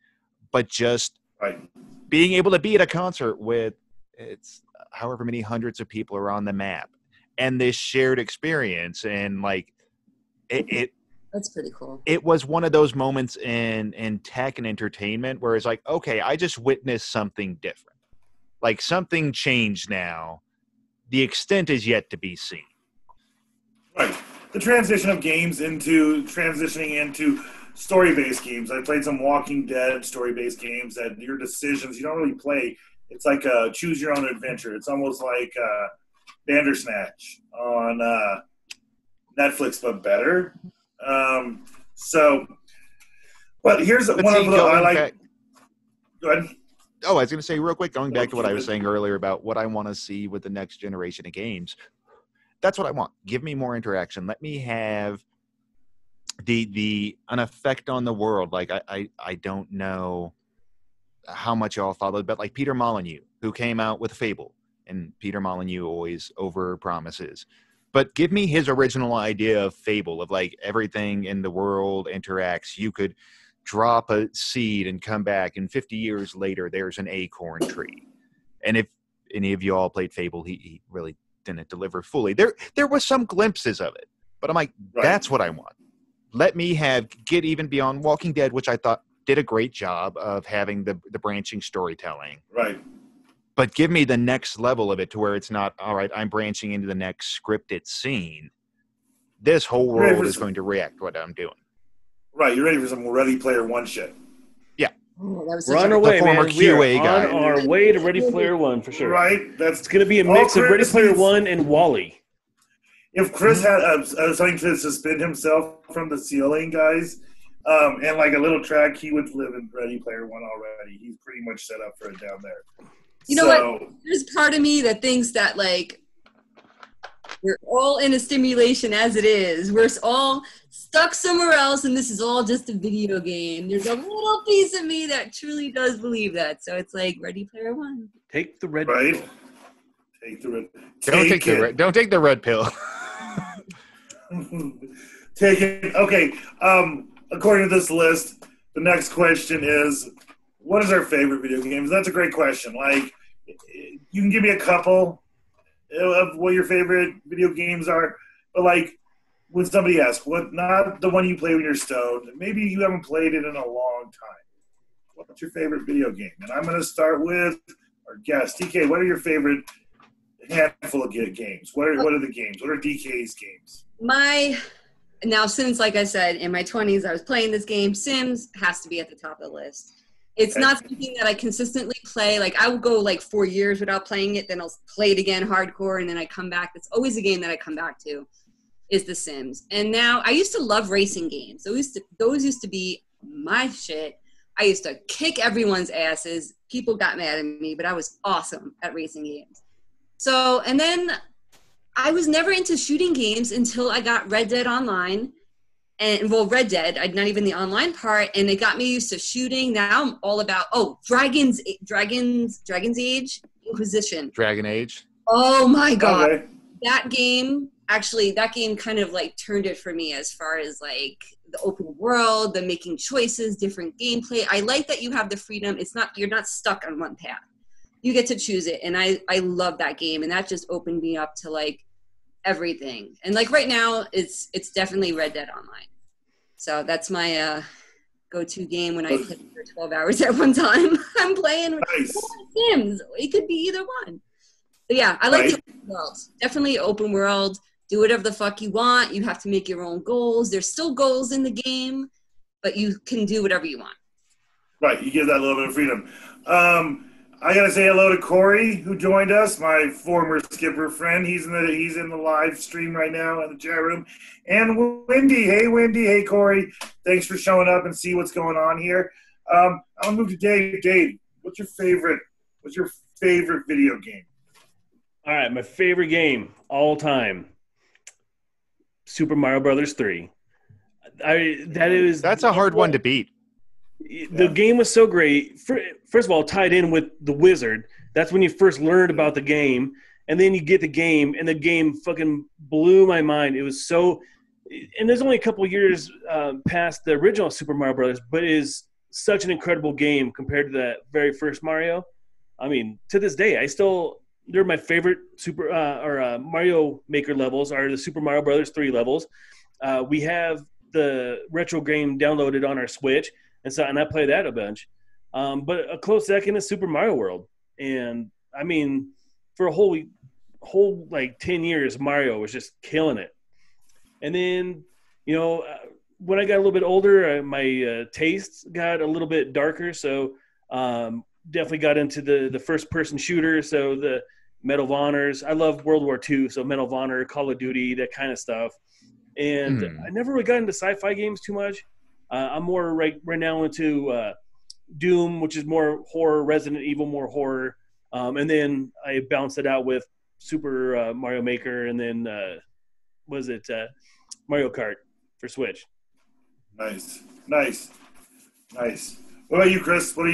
S5: But just being able to be at a concert with it's however many hundreds of people are on the map and this shared experience and like it
S4: that's pretty cool.
S5: It was one of those moments in tech and entertainment where it's like, okay, I just witnessed something different. Like something changed now. The extent is yet to be seen.
S1: Right. The transition of games transitioning into story-based games. I played some Walking Dead story-based games that your decisions, you don't really play. It's like a choose-your-own-adventure. It's almost like Bandersnatch on Netflix, but better. But here's one of the I like.
S5: Back,
S1: go ahead.
S5: Oh, I was going to say real quick, going back to what I was saying earlier about what I want to see with the next generation of games. That's what I want. Give me more interaction. Let me have an effect on the world. Like I don't know how much y'all followed, but like Peter Molyneux, who came out with Fable, and Peter Molyneux always over promises. But give me his original idea of Fable, of like everything in the world interacts. You could drop a seed and come back, and 50 years later, there's an acorn tree. And if any of you all played Fable, he really didn't deliver fully. There was some glimpses of it, but I'm like, that's what I want. Let me get even beyond Walking Dead, which I thought did a great job of having the branching storytelling.
S1: Right.
S5: But give me the next level of it to where it's not, all right, I'm branching into the next scripted scene. This whole world is going to react to what I'm doing.
S1: Right. You're ready for some Ready Player One shit.
S5: Yeah.
S4: Oh,
S2: we're on our way, man.
S5: QA
S2: guy. On our way to Ready Player One, for sure.
S1: Right.
S2: It's going to be a mix of Ready Player One and WALL-E.
S1: If Chris had something to suspend himself from the ceiling, guys, and like a little track, he would live in Ready Player One already. He's pretty much set up for it down there.
S4: You know what? There's part of me that thinks that like we're all in a simulation as it is. We're all stuck somewhere else, and this is all just a video game. There's a little piece of me that truly does believe that. So it's like Ready Player One.
S2: Take the red
S1: pill. Take the red.
S5: Don't take the red pill.
S1: Take it. Okay. According to this list, the next question is, what is our favorite video games? That's a great question. Like, you can give me a couple of what your favorite video games are, but like, when somebody asks, not the one you play when you're stoned, maybe you haven't played it in a long time. What's your favorite video game? And I'm going to start with our guest. DK, what are your favorite handful of games? What are the games? What are DK's games?
S4: Now, since, like I said, in my 20s, I was playing this game, Sims has to be at the top of the list. It's not something that I consistently play. Like, I will go, like, 4 years without playing it, then I'll play it again hardcore, and then I come back. It's always a game that I come back to is The Sims. And now, I used to love racing games. Those used to be my shit. I used to kick everyone's asses. People got mad at me, but I was awesome at racing games. So, and then I was never into shooting games until I got Red Dead Online. Red Dead, not even the online part, and it got me used to shooting. Now I'm all about, Dragon's Age, Inquisition.
S5: Dragon Age.
S4: Oh my God.
S1: Okay.
S4: That game kind of like turned it for me as far as like the open world, the making choices, different gameplay. I like that you have the freedom. You're not stuck on one path. You get to choose it. And I love that game. And that just opened me up to like everything. And like right now it's definitely Red Dead Online. So that's my go-to game when I play for 12 hours at one time. I'm playing Sims. It could be either one. But yeah, I like the open world. Definitely open world. Do whatever the fuck you want. You have to make your own goals. There's still goals in the game, but you can do whatever you want.
S1: Right. You give that little bit of freedom. I gotta say hello to Corey, who joined us, my former Skipper friend. He's in the live stream right now in the chat room. And Wendy, hey Wendy, hey Corey. Thanks for showing up and see what's going on here. I'll move to Dave. Dave, what's your favorite video game?
S2: All right, my favorite game all time, Super Mario Brothers 3.
S5: That's a hard one to beat.
S2: The game was so great. First of all, tied in with the Wizard. That's when you first learned about the game. And then you get the game, and the game fucking blew my mind. It was so – and there's only a couple years past the original Super Mario Brothers, but it is such an incredible game compared to that very first Mario. I mean, to this day, they're my favorite Mario Maker levels are the Super Mario Brothers 3 levels. We have the retro game downloaded on our Switch, and I play that a bunch. But a close second is Super Mario World. And, I mean – for a whole like 10 years, Mario was just killing it. And then, when I got a little bit older, my tastes got a little bit darker. So definitely got into the first-person shooter. So the Medal of Honors. I love World War II, so Medal of Honor, Call of Duty, that kind of stuff. And I never really got into sci-fi games too much. I'm more right now into Doom, which is more horror, Resident Evil, more horror. And then I bounced it out with Super Mario Maker, and then Mario Kart for Switch.
S1: Nice. What about you, Chris? What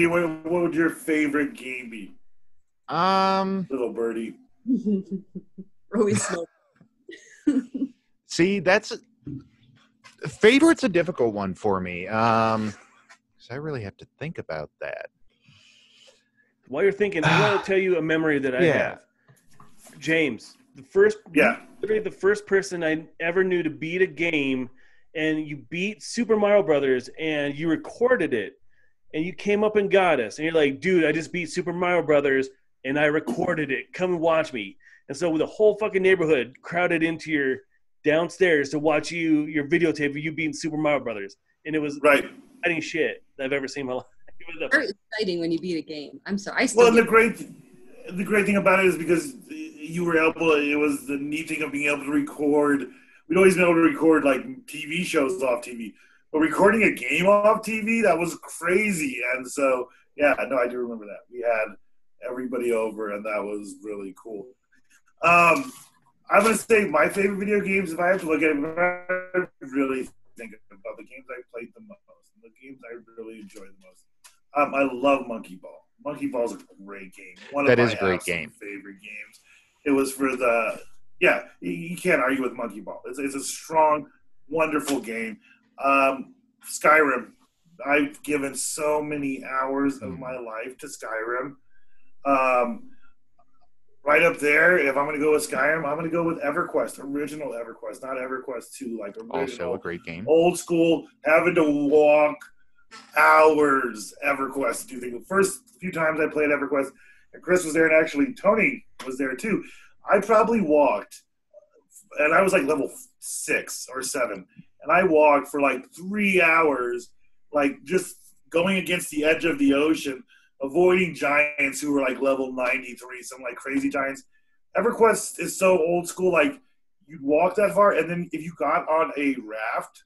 S1: would your favorite game be? Little birdie.
S4: Always smoke.
S5: See, favorite's a difficult one for me. Because I really have to think about that.
S2: While you're thinking, I want to tell you a memory that I have. James, literally the first person I ever knew to beat a game, and you beat Super Mario Brothers, and you recorded it, and you came up and got us, and you're like, dude, I just beat Super Mario Brothers, and I recorded it. Come and watch me. And so the whole fucking neighborhood crowded into your downstairs to watch your videotape of you beating Super Mario Brothers, and it was exciting shit that I've ever seen in my life.
S4: Very exciting when you beat a game. I'm sorry.
S1: The great thing about it is because you were able. It was the neat thing of being able to record. We'd always been able to record like TV shows off TV, but recording a game off TV, that was crazy. And so, I do remember that. We had everybody over, and that was really cool. I'm gonna say my favorite video games. If I have to look at it, I really think about the games I played the most, the games I really enjoyed the most. I love Monkey Ball. Monkey Ball is a great game. One of my favorite games. It was for you can't argue with Monkey Ball. It's a strong, wonderful game. Skyrim. I've given so many hours of my life to Skyrim. Right up there, if I'm going to go with Skyrim, I'm going to go with EverQuest, original EverQuest, not EverQuest 2, like original.
S5: Also a great game.
S1: Old school, having to walk hours EverQuest to do things. The first few times I played EverQuest, and Chris was there, and actually Tony was there too, I probably walked, and I was like level 6 or 7, and I walked for like 3 hours, like just going against the edge of the ocean, avoiding giants who were like level 93, some like crazy giants. EverQuest is so old school, like you'd walk that far, and then if you got on a raft,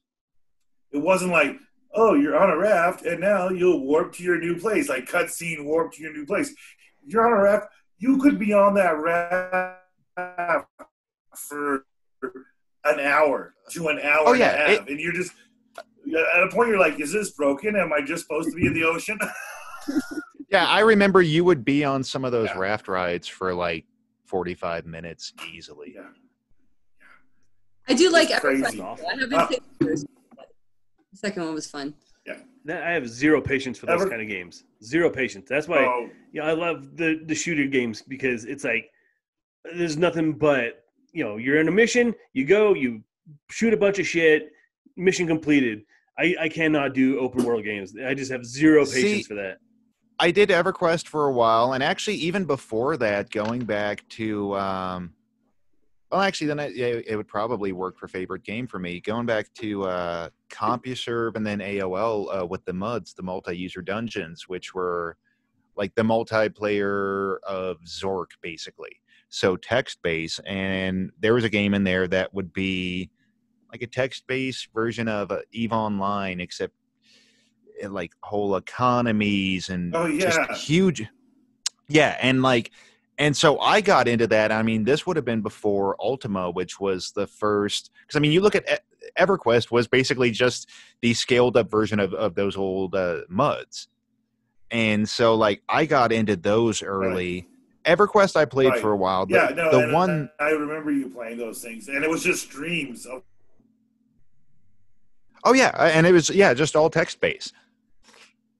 S1: it wasn't like, oh, you're on a raft, and now you'll warp to your new place, like cutscene warp to your new place. If you're on a raft, you could be on that raft for an hour to an hour and a half, and you're just at a point you're like, is this broken? Am I just supposed to be in the ocean?
S5: Yeah, I remember you would be on some of those raft rides for like 45 minutes easily.
S1: Yeah.
S4: I do like
S1: crazy.
S4: I haven't played the first one, but the second one was fun.
S1: Yeah.
S2: I have zero patience for those kind of games. Zero patience. That's why I love the shooter games, because it's like there's nothing but, you're in a mission, you go, you shoot a bunch of shit, mission completed. I cannot do open world games. I just have zero patience for that.
S5: I did EverQuest for a while, and actually even before that, going back to it would probably work for favorite game for me. Going back to CompuServe and then AOL with the MUDs, the multi-user dungeons, which were like the multiplayer of Zork, basically. So text-based, and there was a game in there that would be like a text-based version of EVE Online, except like whole economies and just huge. Yeah, and so I got into that. I mean, this would have been before Ultima, which was the first. Because, I mean, you look at EverQuest was basically just the scaled-up version of those old MUDs. And so, like, I got into those early.
S3: EverQuest I played
S1: Right.
S3: for a while.
S1: Yeah, no,
S3: the
S1: and
S3: one.
S1: I remember you playing those things, and it was just streams.
S3: Oh yeah, and it was just all text based.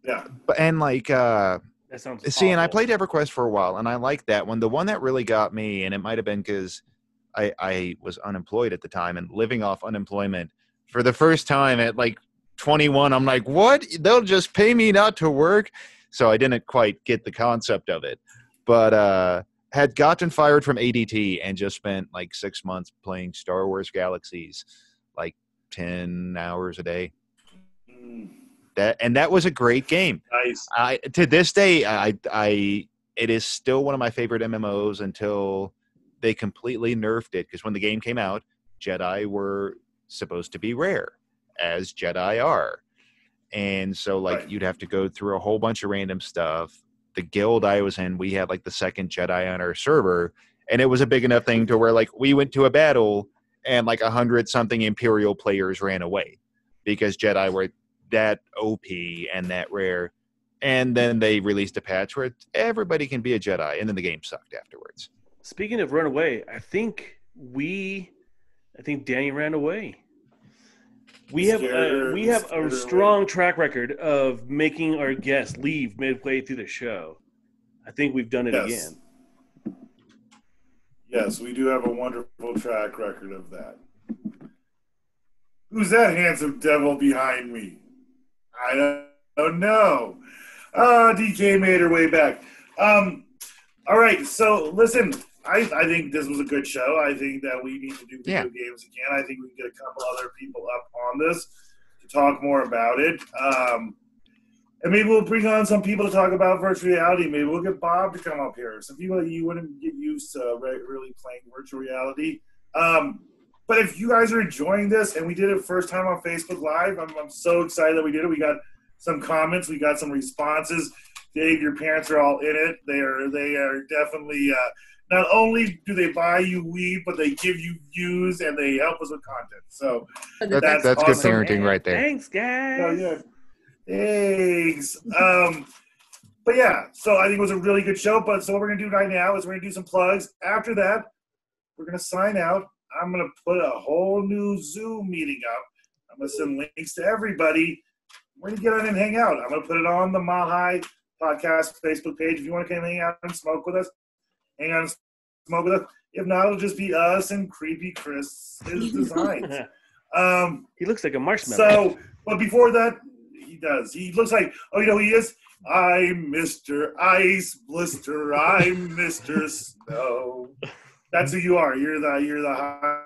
S1: Yeah.
S3: But and like
S2: That sounds
S3: see, and I
S2: awful.
S3: played EverQuest for a while, and I liked that one. The one that really got me, and it might have been because I was unemployed at the time and living off unemployment for the first time at like 21. I'm like, what? They'll just pay me not to work? So I didn't quite get the concept of it, but had gotten fired from ADT and just spent like 6 months playing Star Wars Galaxies, like 10 hours a day.
S1: Mm,
S3: That was a great game.
S1: nice.
S3: To this day, it is still one of my favorite MMOs until they completely nerfed it. Because when the game came out, Jedi were supposed to be rare, as Jedi are, and so like
S1: Right.
S3: you'd have to go through a whole bunch of random stuff. The guild I was in, we had like the second Jedi on our server, and it was a big enough thing to where like we went to a battle and like 100 something Imperial players ran away because Jedi were that OP and that rare. And then they released a patch where everybody can be a Jedi, and then the game sucked afterwards.
S2: Speaking of run away, I think Danny ran away. We have a strong track record of making our guests leave midway through the show. I think we've done it
S1: Yes.
S2: again.
S1: Yes, we do have a wonderful track record of that. Who's that handsome devil behind me? I don't know. DK made her way back. All right, so listen, I think this was a good show. I think that we need to do video games again. I think we can get a couple other people up on this to talk more about it. And maybe we'll bring on some people to talk about virtual reality. Maybe we'll get Bob to come up here. Some people that you wouldn't get used to really playing virtual reality. But if you guys are enjoying this, and we did it first time on Facebook Live, I'm so excited that we did it. We got some comments. We got some responses. Dave, your parents are all in it. They are definitely not only do they buy you weed, but they give you views and they help us with content. So
S3: that's
S1: awesome.
S3: good parenting right there.
S2: Thanks, guys.
S1: Oh, yeah. Thanks. But yeah, so I think it was a really good show. But so what we're gonna do right now is we're gonna do some plugs. After that, we're gonna sign out. I'm gonna put a whole new Zoom meeting up. I'm gonna send links to everybody. We're gonna get on and hang out. I'm gonna put it on the Mile High Podcast Facebook page. If you want to come hang out and smoke with us, hang out and smoke with us. If not, it'll just be us and creepy Chris' designs.
S2: He looks like a marshmallow.
S1: So, but before that, he does. He looks like, oh, you know who he is? I'm Mr. Ice Blister. I'm Mr. Snow. That's who you are. You're the high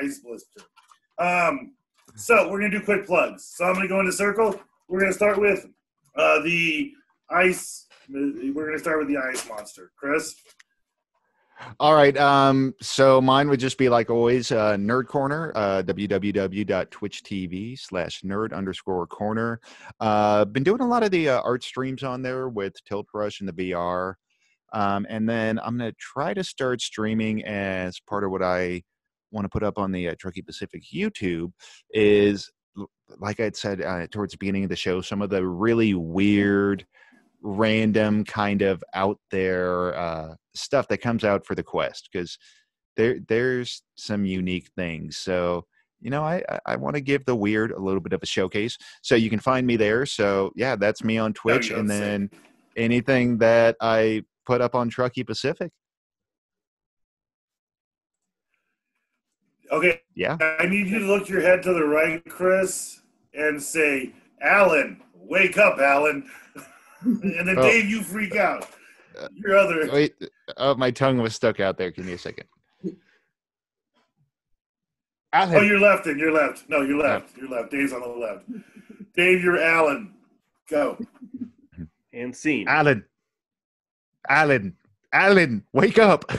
S1: Ice Blister. So we're gonna do quick plugs. So I'm gonna go in a circle. We're gonna start with the ice. We're gonna start with the ice monster. Chris.
S3: All right. So mine would just be like always, Nerd Corner, www.twitch.tv/nerd_corner. Been doing a lot of the art streams on there with Tilt Rush and the VR. And then I'm going to try to start streaming as part of what I want to put up on the Truckee Pacific YouTube is, like I said towards the beginning of the show, some of the really weird, random kind of out there stuff that comes out for the Quest, because there's some unique things. So I want to give the weird a little bit of a showcase, so you can find me there. So yeah, that's me on Twitch. And then anything that I put up on Truckee Pacific.
S1: Okay.
S3: Yeah.
S1: I need you to look your head to the right, Chris, and say, Alan, wake up, Alan. And then Dave, you freak out. Your other.
S3: Wait, my tongue was stuck out there. Give me a second.
S1: Oh, you're left. You're left. No, you're left. You're left. Dave's on the left. Dave, you're Alan. Go.
S2: And scene.
S3: Alan, wake up.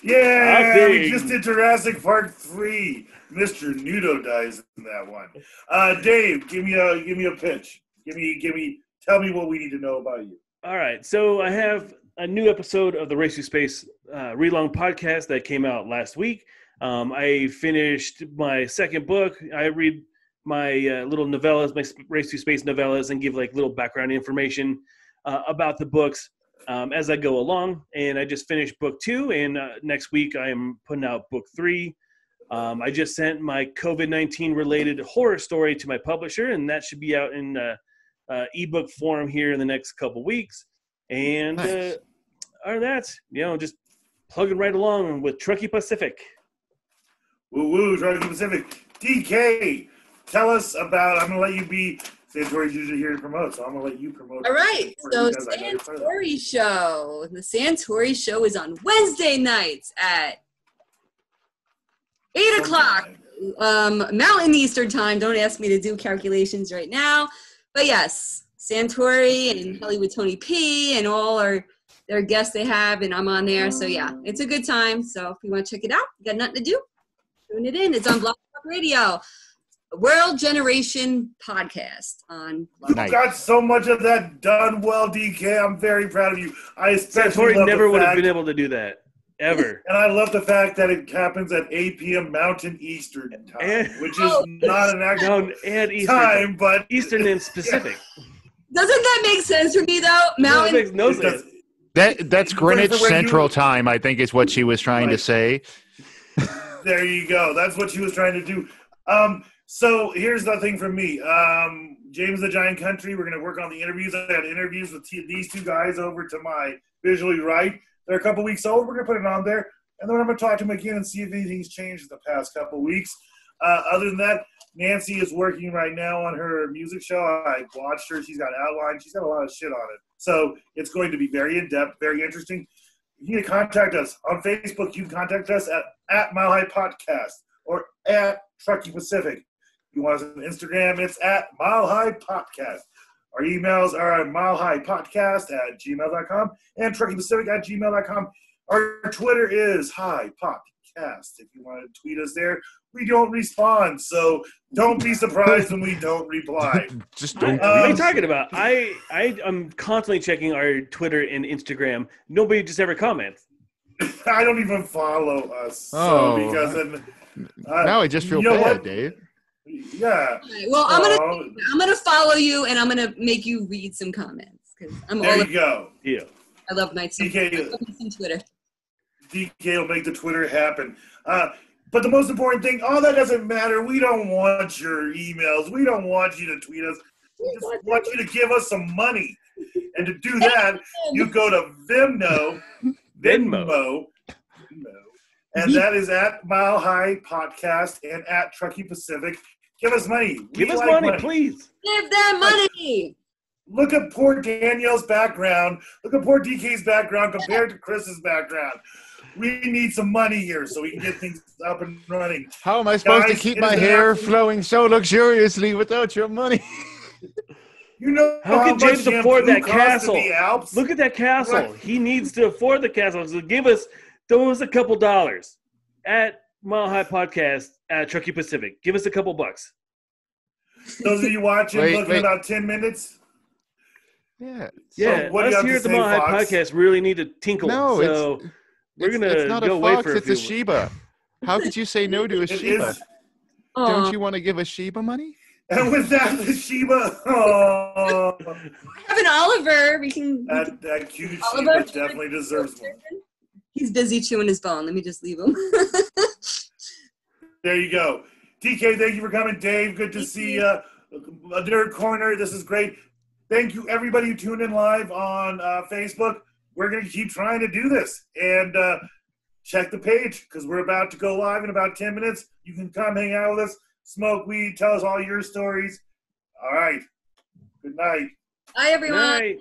S1: Yeah, we just did Jurassic Park 3. Mr. Nudo dies in that one. Dave, give me a pitch. Tell me what we need to know about you.
S2: All right, so I have a new episode of the Race to Space Relong podcast that came out last week. I finished my second book. I read my little novellas, my Race to Space novellas, and give like little background information about the books. as I go along. And I just finished book 2, and next week I am putting out book 3. I just sent my COVID-19 related horror story to my publisher, and that should be out in ebook form here in the next couple weeks. And
S3: Nice.
S2: other than that, just plugging right along with Truckee Pacific.
S1: Woo woo, Truckee Pacific. DK, tell us about. I'm gonna let you be. Santori's usually here to promote, so I'm gonna let you promote.
S4: All right, so
S1: because I know you're part of that.
S4: Santori Show. The Santori Show is on Wednesday nights at 8 o'clock Mountain Eastern Time. Don't ask me to do calculations right now. But yes, Santori and Hollywood Tony P and all their guests they have, and I'm on there. So yeah, it's a good time. So if you want to check it out, you got nothing to do, tune it in. It's on Blog Talk Radio. World Generation Podcast on
S1: You
S3: Nice.
S1: got so much of that done well, DK. I'm very proud of you. I especially
S2: Santori
S1: love
S2: never
S1: the
S2: would have
S1: fact,
S2: been able to do that, ever.
S1: and I love the fact that it happens at 8 p.m. Mountain Eastern Time,
S2: And-
S1: which is not an actual
S2: No, and Eastern,
S1: time, but
S2: Eastern and Pacific.
S4: Doesn't that make sense for me though?
S2: No, it
S4: Mountain.
S2: makes no
S1: it
S2: sense.
S1: does.
S5: That's
S1: For
S5: Greenwich
S1: when you-
S5: Central Time, I think is what she was trying to
S1: Right.
S5: say.
S1: There you go. That's what she was trying to do. So here's the thing from me. James the Giant Country, we're going to work on the interviews. I had interviews with these two guys over to my visually right. They're a couple weeks old. We're going to put it on there. And then I'm going to talk to them again and see if anything's changed in the past couple weeks. Other than that, Nancy is working right now on her music show. I watched her. She's got outline. She's got a lot of shit on it. So it's going to be very in-depth, very interesting. You need to contact us. On Facebook, you can contact us at Mile High Podcast or at Truckee Pacific. If you want us on Instagram, it's at Mile High Podcast. Our emails are at milehighpodcast@gmail.com and truckeepacific@gmail.com. Our Twitter is High Podcast. If you want to tweet us there, we don't respond, so don't be surprised when we don't reply.
S5: Just
S2: What
S5: don't.
S2: are you
S1: Um,
S2: talking about? I'm constantly checking our Twitter and Instagram. Nobody just ever comments.
S1: I don't even follow us,
S3: Oh.
S1: because then,
S3: Now I just feel
S1: you know
S3: bad,
S1: what?
S3: Dave.
S1: Yeah.
S4: Well,
S1: So,
S4: I'm gonna follow you, and I'm gonna make you read some comments because I'm
S1: there
S4: all.
S1: you go.
S2: Yeah.
S4: I love my
S1: DK,
S4: Twitter.
S1: DK will make the Twitter happen. But the most important thing, all that doesn't matter. We don't want your emails. We don't want you to tweet us. We just want you to give us some money. And to do that, you go to Venmo, and that is at Mile High Podcast and at Truckee Pacific. Give us money.
S2: Give
S1: We
S2: us
S1: like
S2: money, please.
S4: Give them money.
S1: Look at poor Danielle's background. Look at poor DK's background compared to Chris's background. We need some money here so we can get things up and running.
S3: How am I supposed
S1: Guys,
S3: to keep
S1: it
S3: my
S1: is
S3: hair
S1: absolute-
S3: flowing so luxuriously without your money?
S1: You know
S2: How can
S1: much
S2: James afford
S1: shampoo
S2: that
S1: costs
S2: castle?
S1: in the Alps?
S2: Look at that castle.
S1: Right.
S2: He needs to afford the castle. So throw us a couple dollars at Mile High Podcast at Truckee Pacific. Give us a couple bucks.
S1: Those of you watching,
S3: Wait,
S1: looking
S3: wait.
S1: about 10 minutes.
S3: Yeah.
S2: Yeah,
S1: what do you
S2: us
S1: have
S2: here
S1: to
S2: at the
S1: say,
S2: Mile High
S1: Fox?
S2: Podcast really need to tinkle.
S3: No,
S2: so we're gonna
S3: it's not
S2: go
S3: a
S2: away
S3: fox,
S2: for a
S3: it's a
S2: few.
S3: Shiba. How could you say no to a
S1: It
S3: Shiba?
S1: is.
S3: Don't you want to give a Shiba money?
S1: And with that, the Sheba, oh,
S4: Have an Oliver. We can.
S1: that cute
S4: Oliver?
S1: Sheba definitely deserves one.
S4: He's busy chewing his bone. Let me just leave him.
S1: There you go. TK, thank you for coming. Dave, good to see you. A Nerd Corner, this is great. Thank you, everybody who tuned in live on Facebook. We're going to keep trying to do this. And check the page because we're about to go live in about 10 minutes. You can come hang out with us, smoke weed, tell us all your stories. All right. Good night.
S4: Bye, everyone.
S2: Night.